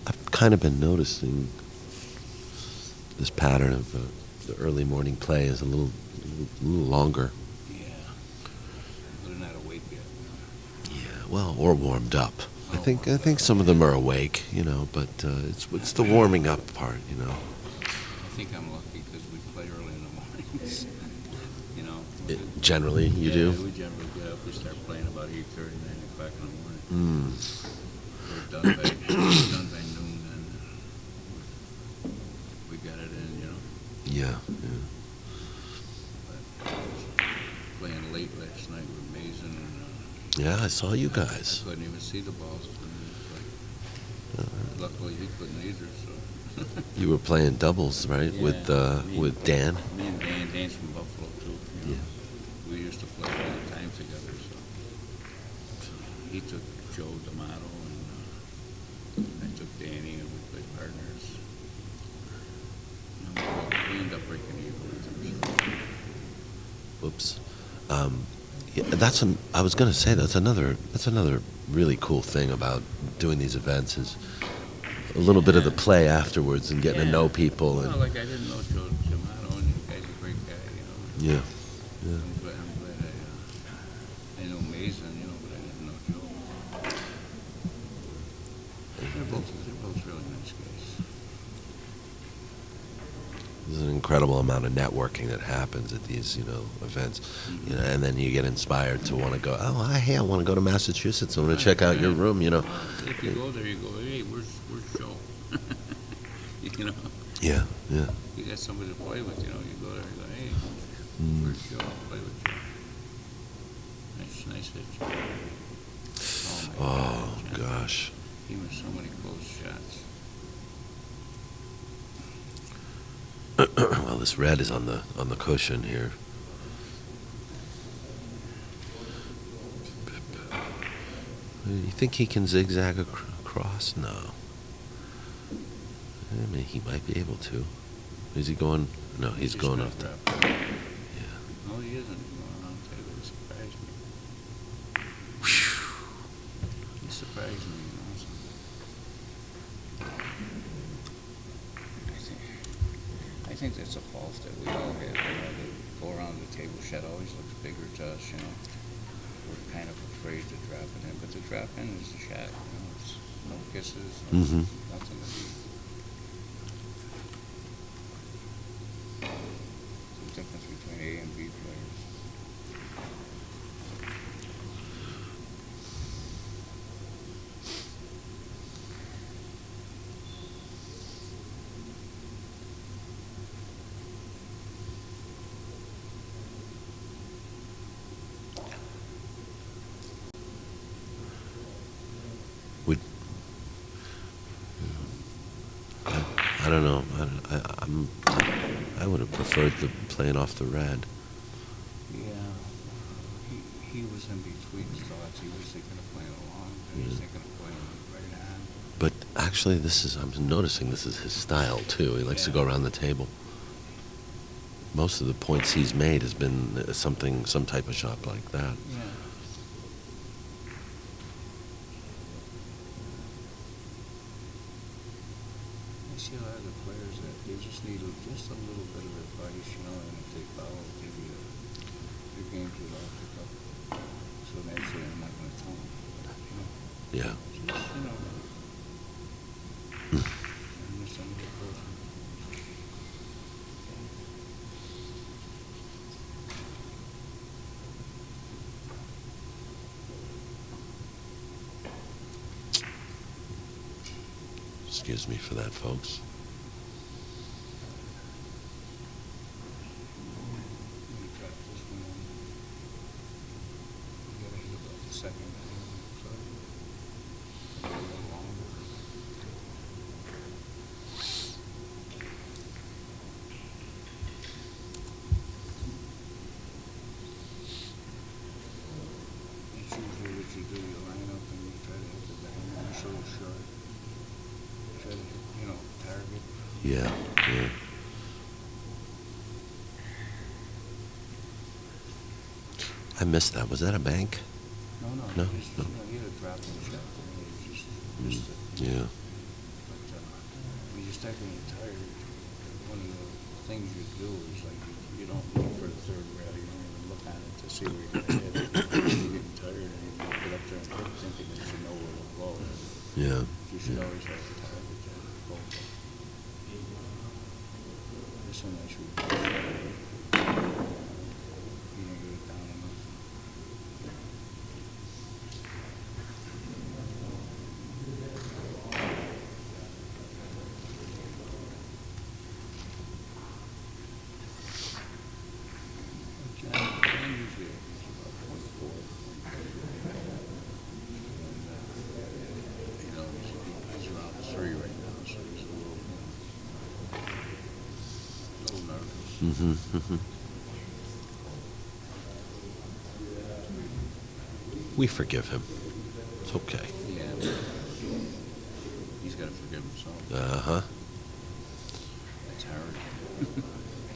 I've kind of been noticing this pattern of the early morning play is a little longer. Yeah. They're not awake yet. Yeah, well, or warmed up. I think some of them are awake, you know, but it's the warming up part, you know. I think I'm lucky because we play early in the mornings. You know. Generally, you do? We generally get up. We start playing about 8:30, 9 o'clock in the morning. We're done by noon, and we got it in, you know. Yeah. But playing late last night with Mazin, and Yeah, I saw you guys. I couldn't even see the balls. Luckily, he couldn't either. So You were playing doubles, right? Yeah, with Dan. me and Dan's from Buffalo too. You know? Yeah. We used to play all the time together. So he took Joe D'Amato, and I took Danny, and we played partners. And we ended up breaking even with him. Whoops. Yeah, I was going to say that's another really cool thing about doing these events is a little bit of the play afterwards and getting to know people. Well, And like I didn't know Joe D'Amato, and the guy's a great guy, you know. yeah. I'm glad I know Mazin, you know, but I didn't know Joe. They're both really nice guys. There's an incredible amount of networking that happens at these, events. Mm-hmm. And then you get inspired to want to go, hey, I want to go to Massachusetts. I want to check out your room, you know. If you go there, you go, hey, where's Joe? You know. Yeah. You got somebody to play with, you know. You go there, you go, hey, where's Joe? I'll play with Joe. Nice hit, Joe. Oh, gosh. He missed so many close shots. Well, this red is on the cushion here. You think he can zigzag across? No. I mean, he might be able to. Is he going? No, he's going off. Yeah. No, he isn't. I'll tell you, he surprised me. He surprised me, you know. I think that's a fault that we all have. You know, that go around the table shot always looks bigger to us, you know. We're kind of afraid to drop it in, but the drop in is a shot, you know. It's no kisses, nothing to do. There's a difference between A and B players. I don't know. I would have preferred the playing off the red. Yeah, he was in between his thoughts. He was thinking of playing along, and he was thinking of playing right on. But actually, I'm noticing this is his style too. He likes to go around the table. Most of the points he's made has been some type of shot like that. Yeah. I see a lot of the players that they just need just a little bit of advice, you know, and if they follow, maybe their games will all pick up. So naturally, I'm not going to tell them, you know. Yeah. Just, you know, and there's some of the coaching. Excuse me for that, folks. little short. Try to, target. Yeah, yeah. I missed that. Was that a bank? No. No? Just, No. he had a drop in the shot. He just missed it. Yeah. But when you start getting tired, one of the things you do is like you don't look for the third rail. You don't even look on it to see where you're going to hit it. You're getting tired and you get up there and hit thinking that you know where it'll go. Yeah. You should always have the target to go. This one I should. You didn't get it down enough. John usually averages about 0.4. He's around 3 right now, so he's a little nervous. Mm-hmm. Mm-hmm. We forgive him. It's okay. Yeah, but he's got to forgive himself. Uh-huh. That's hard.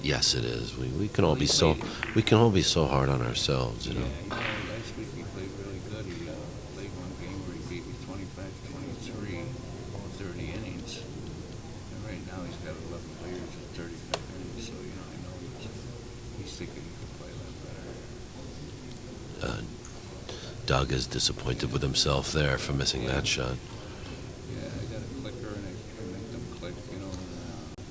Yes, it is. We can all be so hard on ourselves, you know. Yeah, last week he played really good. He played one game where he beat me 25-23, 30 innings. And right now he's got 11 players at 35 innings, so, I know he's thinking he could play a lot better. Doug is disappointed with himself there for missing that shot. Yeah, I got a clicker and I make them click, and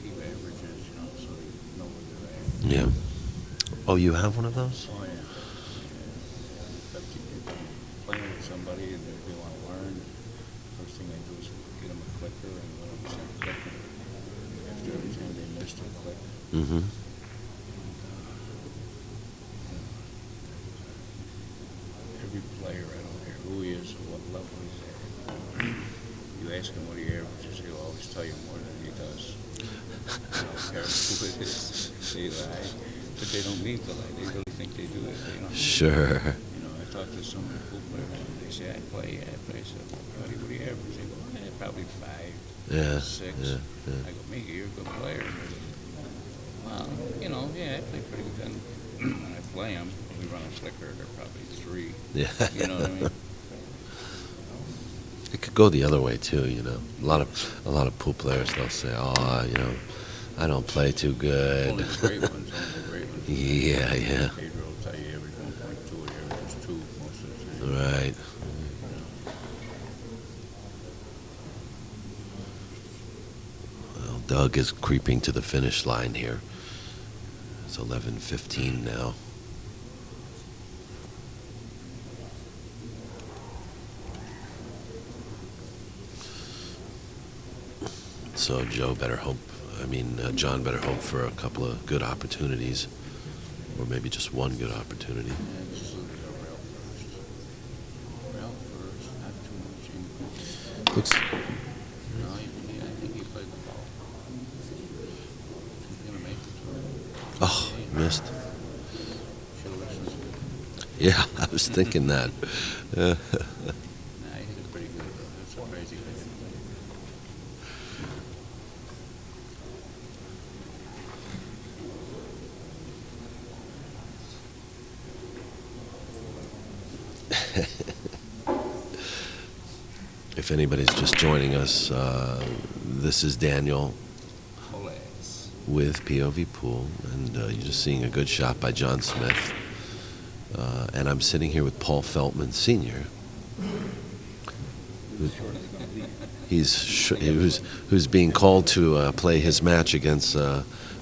keep averages, so you know where they're at. Yeah. Oh, you have one of those? Oh, yeah. But you're playing with somebody and they want to learn. First thing I do is get them a clicker and let them start clicking. After every time they miss, they click. Mm-hmm. Every player, I don't care who he is or what level he's at, you ask him what he averages, he'll always tell you more than he does. I don't care who it is. They lie, but they don't mean to lie. They really think they do it. Sure. I talked to some pool players and they say, I play. I said, what do you average? They go, probably 5, Yeah. 6. Yeah. I go, Mika, you're a good player. Well, I play pretty good. Then when I play them, we run a flicker, they're probably 3. Yeah. You know what I mean? It could go the other way too, A lot of pool players, they'll say, I don't play too good. Only the great ones. Yeah. Gabriel will tell you every 1.2 or averages 2 most of the time. Right. Well, Doug is creeping to the finish line here. It's 11:15 now. So John better hope for a couple of good opportunities, or maybe just one good opportunity. Yeah, just look at our rail first. Rail first, not too much ink. Looks. No, I think he played the ball. He's going to make it to it. Oh, missed. Should have listened to it. Yeah, I was thinking that. Nah, he hit it pretty good, though. That's surprising he didn't play. If anybody's just joining us, this is Daniel Molas. with POVPOOL, and you're just seeing a good shot by John Smith. And I'm sitting here with Paul Feltman Sr., who's being called to play his match against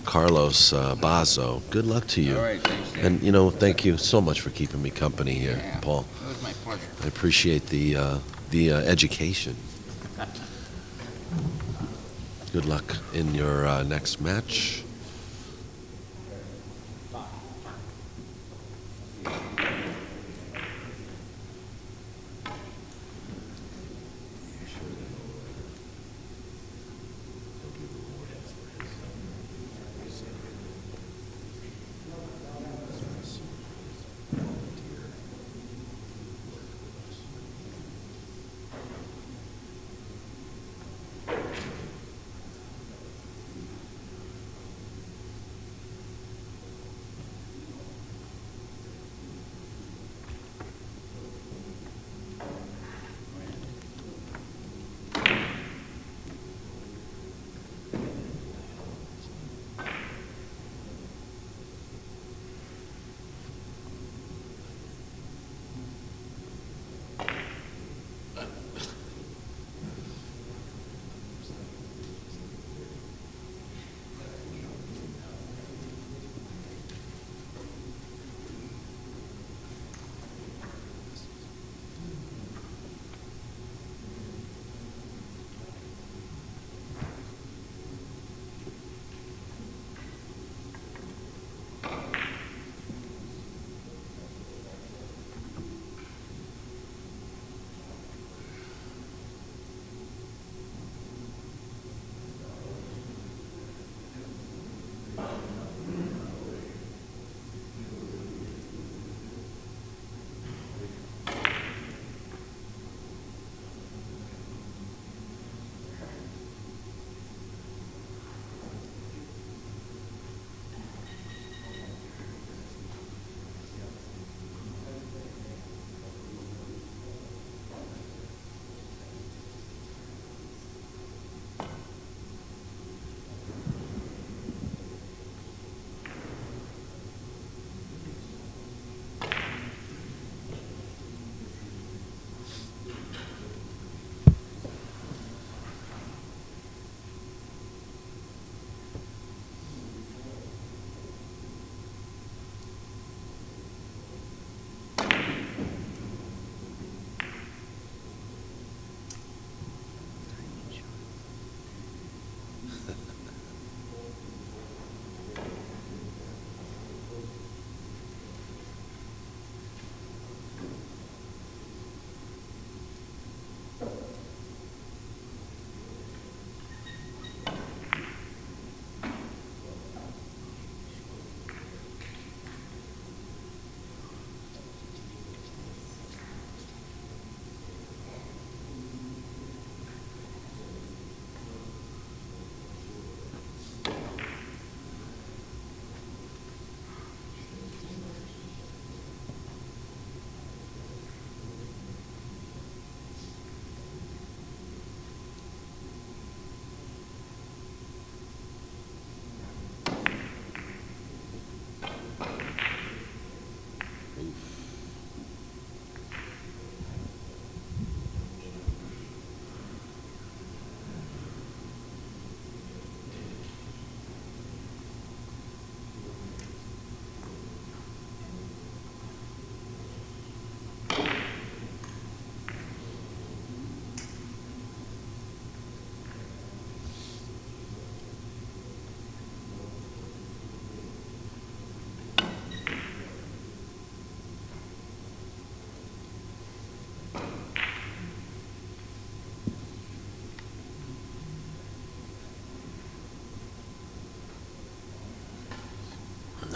Carlos Bazo. Good luck to you. All right, thanks, Dan. And thank you so much for keeping me company here, Yeah, Paul. it was my pleasure. I appreciate the education. Good luck in your next match.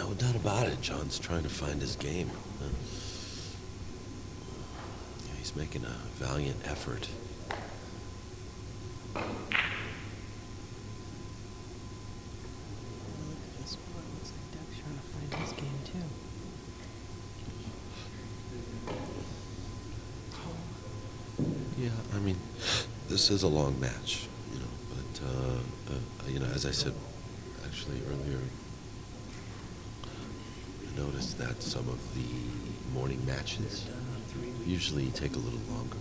No doubt about it. John's trying to find his game. Yeah, he's making a valiant effort. Look at this score. It looks like Doug's trying to find his game too. Yeah, I mean, this is a long match, but as I said actually earlier, I noticed that some of the morning matches usually take a little longer.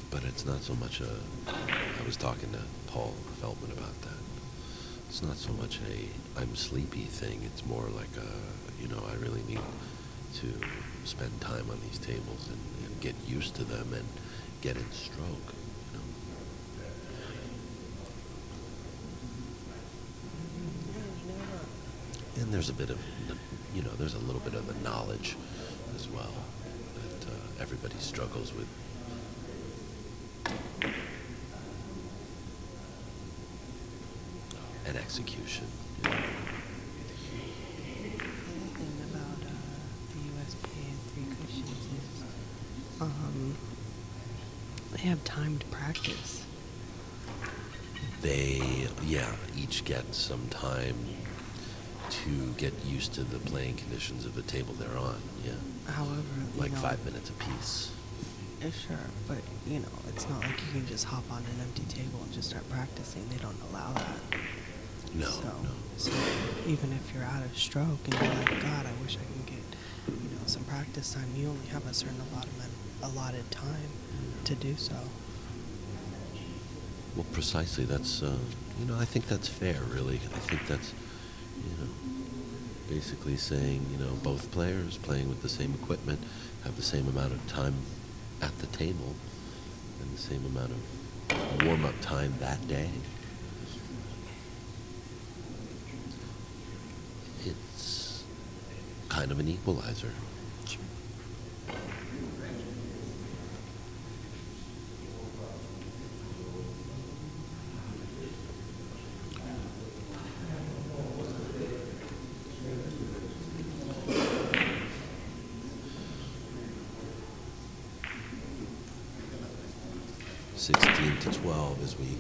But it's not so much I was talking to Paul Feldman about that. It's not so much I'm sleepy thing. It's more like I really need to spend time on these tables and get used to them and get in stroke. And there's a bit of, there's a little bit of the knowledge as well that everybody struggles with. And execution. The other thing about the USBA and Three Cushions is they have timed practice. They, each get some time to get used to the playing conditions of the table they're on, However, like 5 minutes apiece. Sure, but, it's not like you can just hop on an empty table and just start practicing. They don't allow that. No. So even if you're out of stroke and you're like, God, I wish I can get, some practice time, you only have a certain allotted time to do so. Well, precisely. That's, I think that's fair, really. I think that's, basically saying, both players playing with the same equipment have the same amount of time at the table and the same amount of warm-up time that day. It's kind of an equalizer. Sure. To 12 as we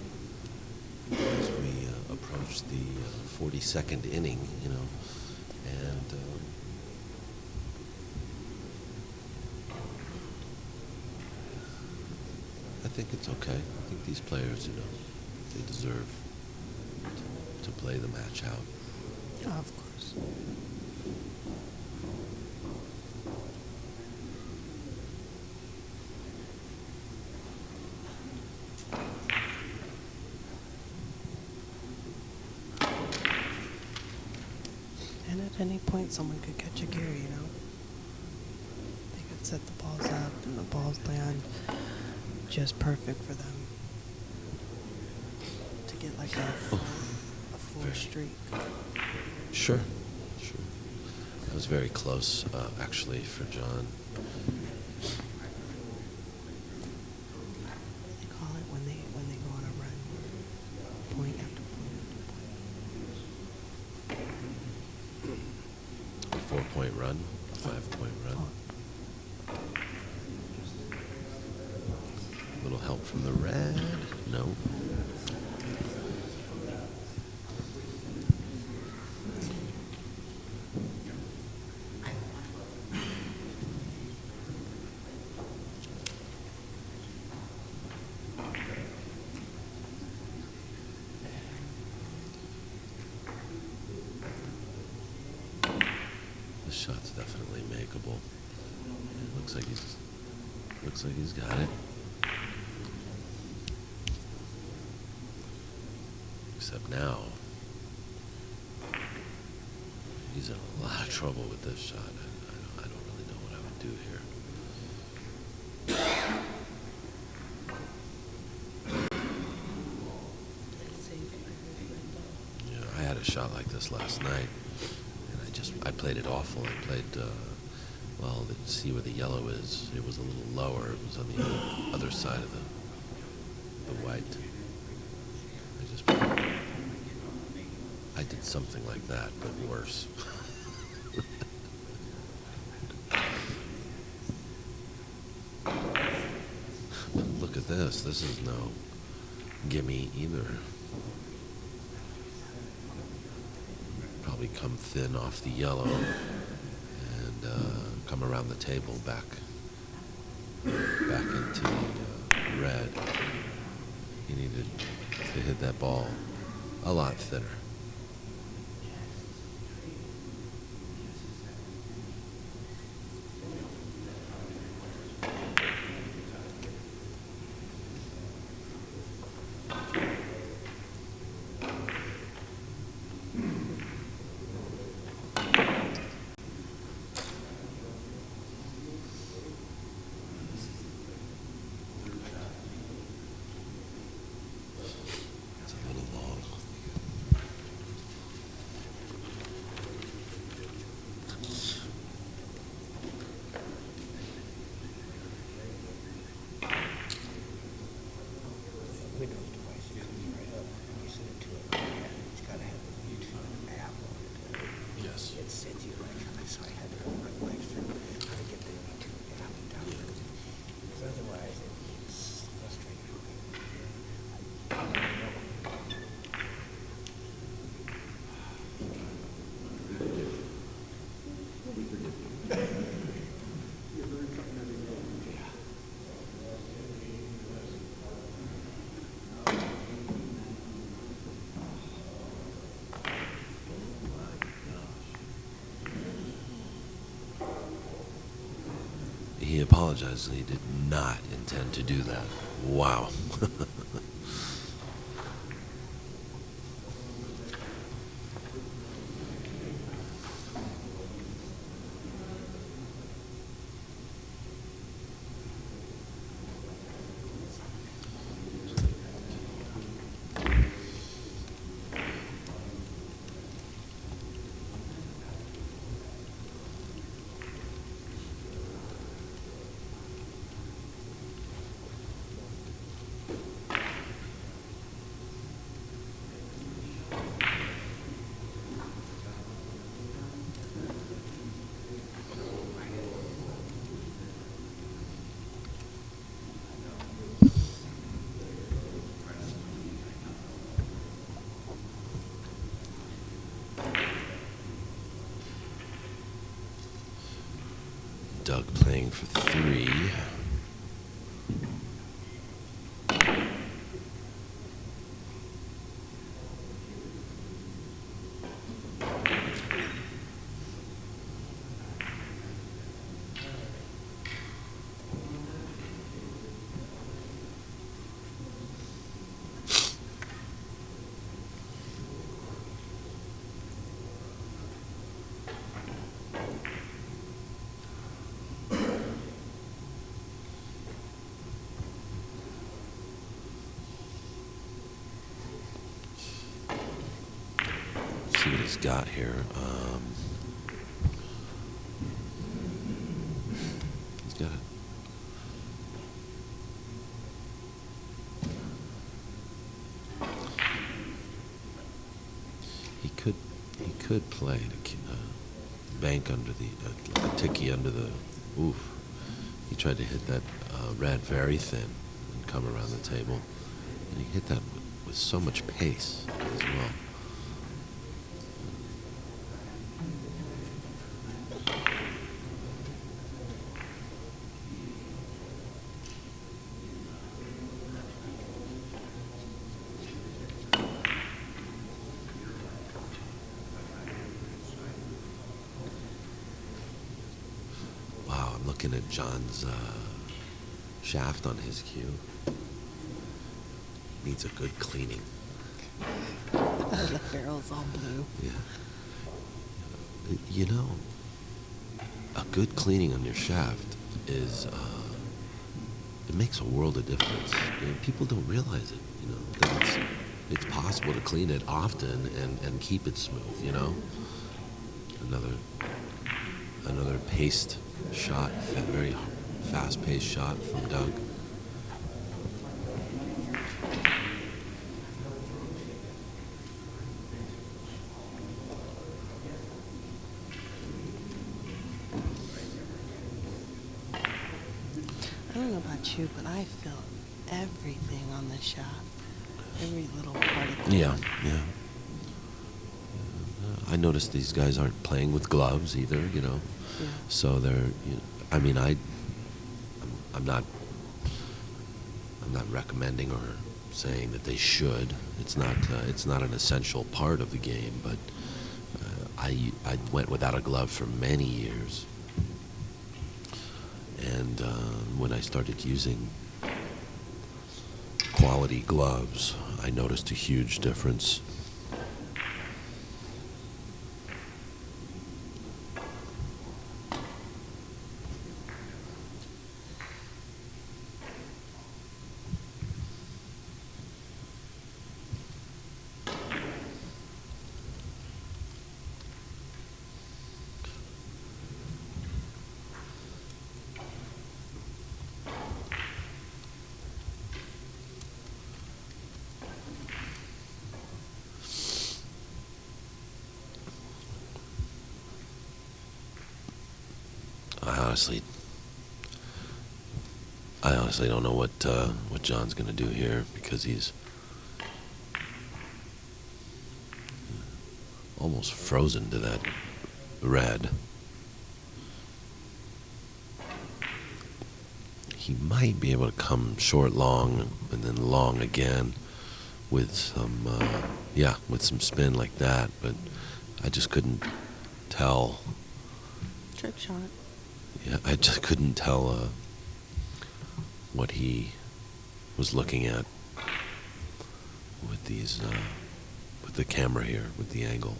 approach the 42nd inning, and I think it's okay. I think these players, they deserve to play the match out. Oh, of course. And at any point, someone could catch a gear, They could set the balls up, and the balls land just perfect for them to get like a full streak. Sure. That was very close, actually, for John. What do they call it when they go on a run? Point after point. 4-point run, 5-point run. A little help from the red. No. This shot's definitely makeable. Looks like he's got it. Except now, he's in a lot of trouble with this shot. I don't really know what I would do here. Safe. a shot like this last night, and I played it awful. I played, well, see where the yellow is. It was a little lower. It was on the other side of the white. I did something like that, but worse. Look at this. This is no gimme either. Probably come thin off the yellow and come around the table back into the red. He needed to hit that ball a lot thinner. He apologized. He did not intend to do that. Wow. Doug playing for 3. See what he's got here. He's got it. He could play the bank under the ticky under the oof. He tried to hit that red very thin and come around the table, and he hit that with so much pace as well. Looking at John's shaft on his cue. Needs a good cleaning. The barrel's all blue. Yeah. You know, a good cleaning on your shaft is, it makes a world of difference. You know, people don't realize it, you know, that it's possible to clean it often and keep it smooth, you know? Another paced shot, very fast-paced shot from Doug. I don't know about you, but I feel everything on the shot. Every little particle. Yeah. I noticed these guys aren't playing with gloves either, you know. Yeah. So they're, I mean, I'm not recommending or saying that they should. It's not an essential part of the game, but I went without a glove for many years. And when I started using quality gloves, I noticed a huge difference. I honestly don't know what John's going to do here, because he's almost frozen to that red. He might be able to come short, long, and then long again with some spin like that, but I just couldn't tell. Trick shot. Yeah, I just couldn't tell what he was looking at with these, with the camera here, with the angle.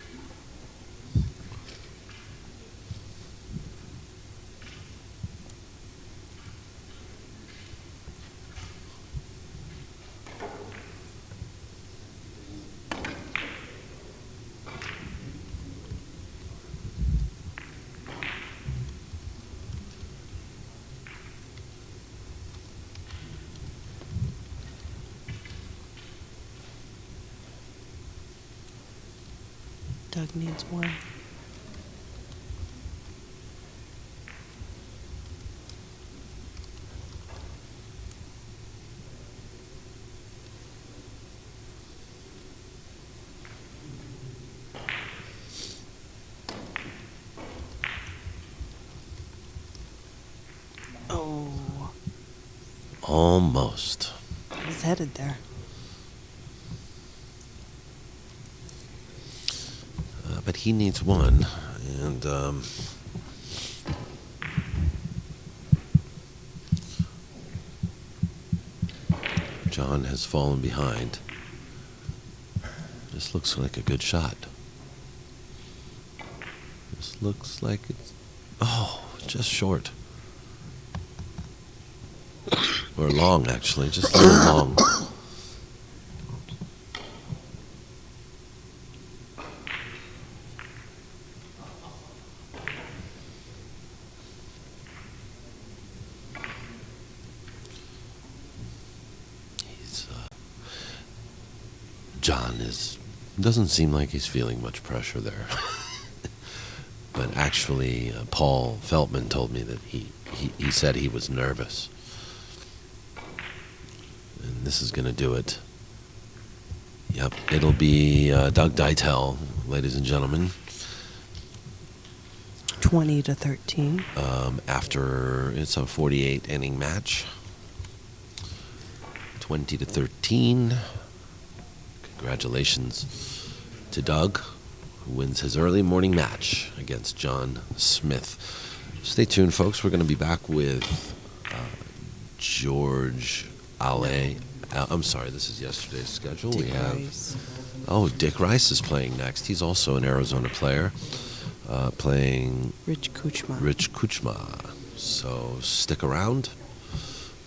Doug needs more. Oh. Almost. He's headed there. But he needs one, and John has fallen behind. This looks like a good shot. This looks like it's, just short. Or long, actually, just a little long. John doesn't seem like he's feeling much pressure there. But actually, Paul Feltman told me that he said he was nervous. And this is going to do it. Yep, it'll be Doug DEITEL, ladies and gentlemen. 20-13. After it's a 48-inning match. 20-13. Congratulations to Doug, who wins his early morning match against John Smith. Stay tuned, folks. We're going to be back with George Ale. I'm sorry, this is yesterday's schedule. Dick Rice. Dick Rice is playing next. He's also an Arizona player, playing Rich Kuchma. So stick around.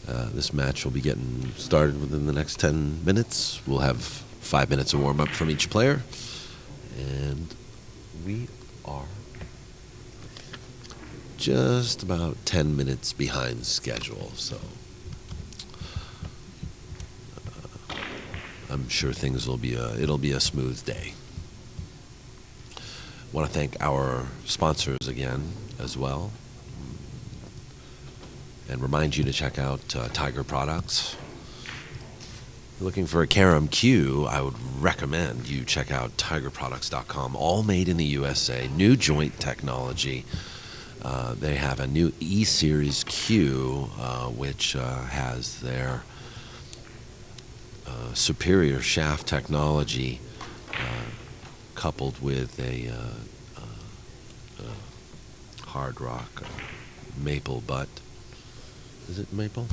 This match will be getting started within the next 10 minutes. We'll have 5 minutes of warm-up from each player. And we are just about 10 minutes behind schedule, so I'm sure things will be it'll be a smooth day. Want to thank our sponsors again as well, and remind you to check out Tiger Products. If you're looking for a carom cue, I would recommend you check out tigerproducts.com. All made in the USA, new joint technology. They have a new E-Series cue, which has their superior shaft technology coupled with a hard rock maple butt. Is it maple?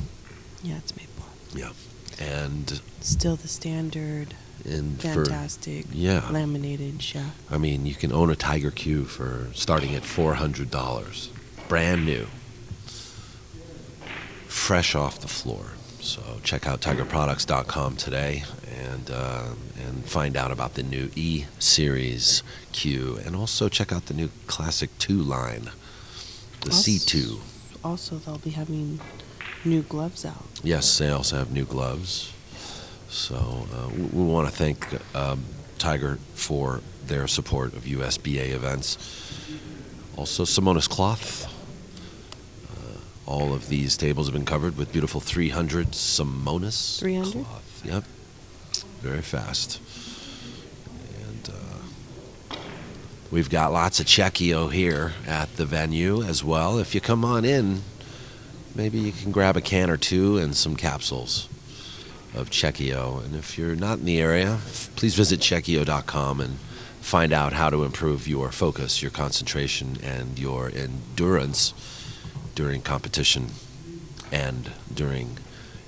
Yeah, it's maple. Yeah. And Still the standard, fantastic, laminated shaft. I mean, you can own a Tiger cue for starting at $400, brand new, fresh off the floor. So check out tigerproducts.com today and find out about the new E-Series cue, and also check out the new Classic 2 line, the C2. Also, they'll be having new gloves out. Yes, they also have new gloves. So we want to thank Tiger for their support of USBA events. Also, Simonis Cloth. All of these tables have been covered with beautiful 300 Simonis 300? cloth. Yep, very fast. And we've got lots of Cecchio here at the venue as well. If you come on in, maybe you can grab a can or two and some capsules of Cecchio. And if you're not in the area, please visit Cecchio.com and find out how to improve your focus, your concentration, and your endurance during competition and during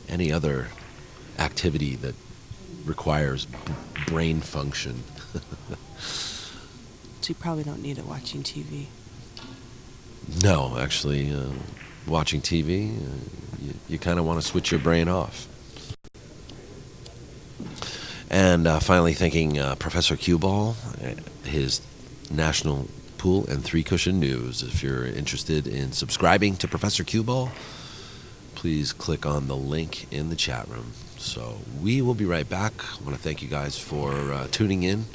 any other activity that requires brain function. So you probably don't need it watching TV. No, actually, watching TV, you kind of want to switch your brain off. And finally, thanking Professor Q-Ball, his National Pool and Three Cushion News. If you're interested in subscribing to Professor Q-Ball, please click on the link in the chat room. So we will be right back. I want to thank you guys for tuning in.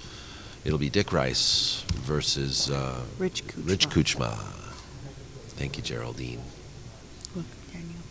It'll be Dick Rice versus Rich Kuchma. Rich Kuchma. Thank you, Geraldine. Look, Daniel.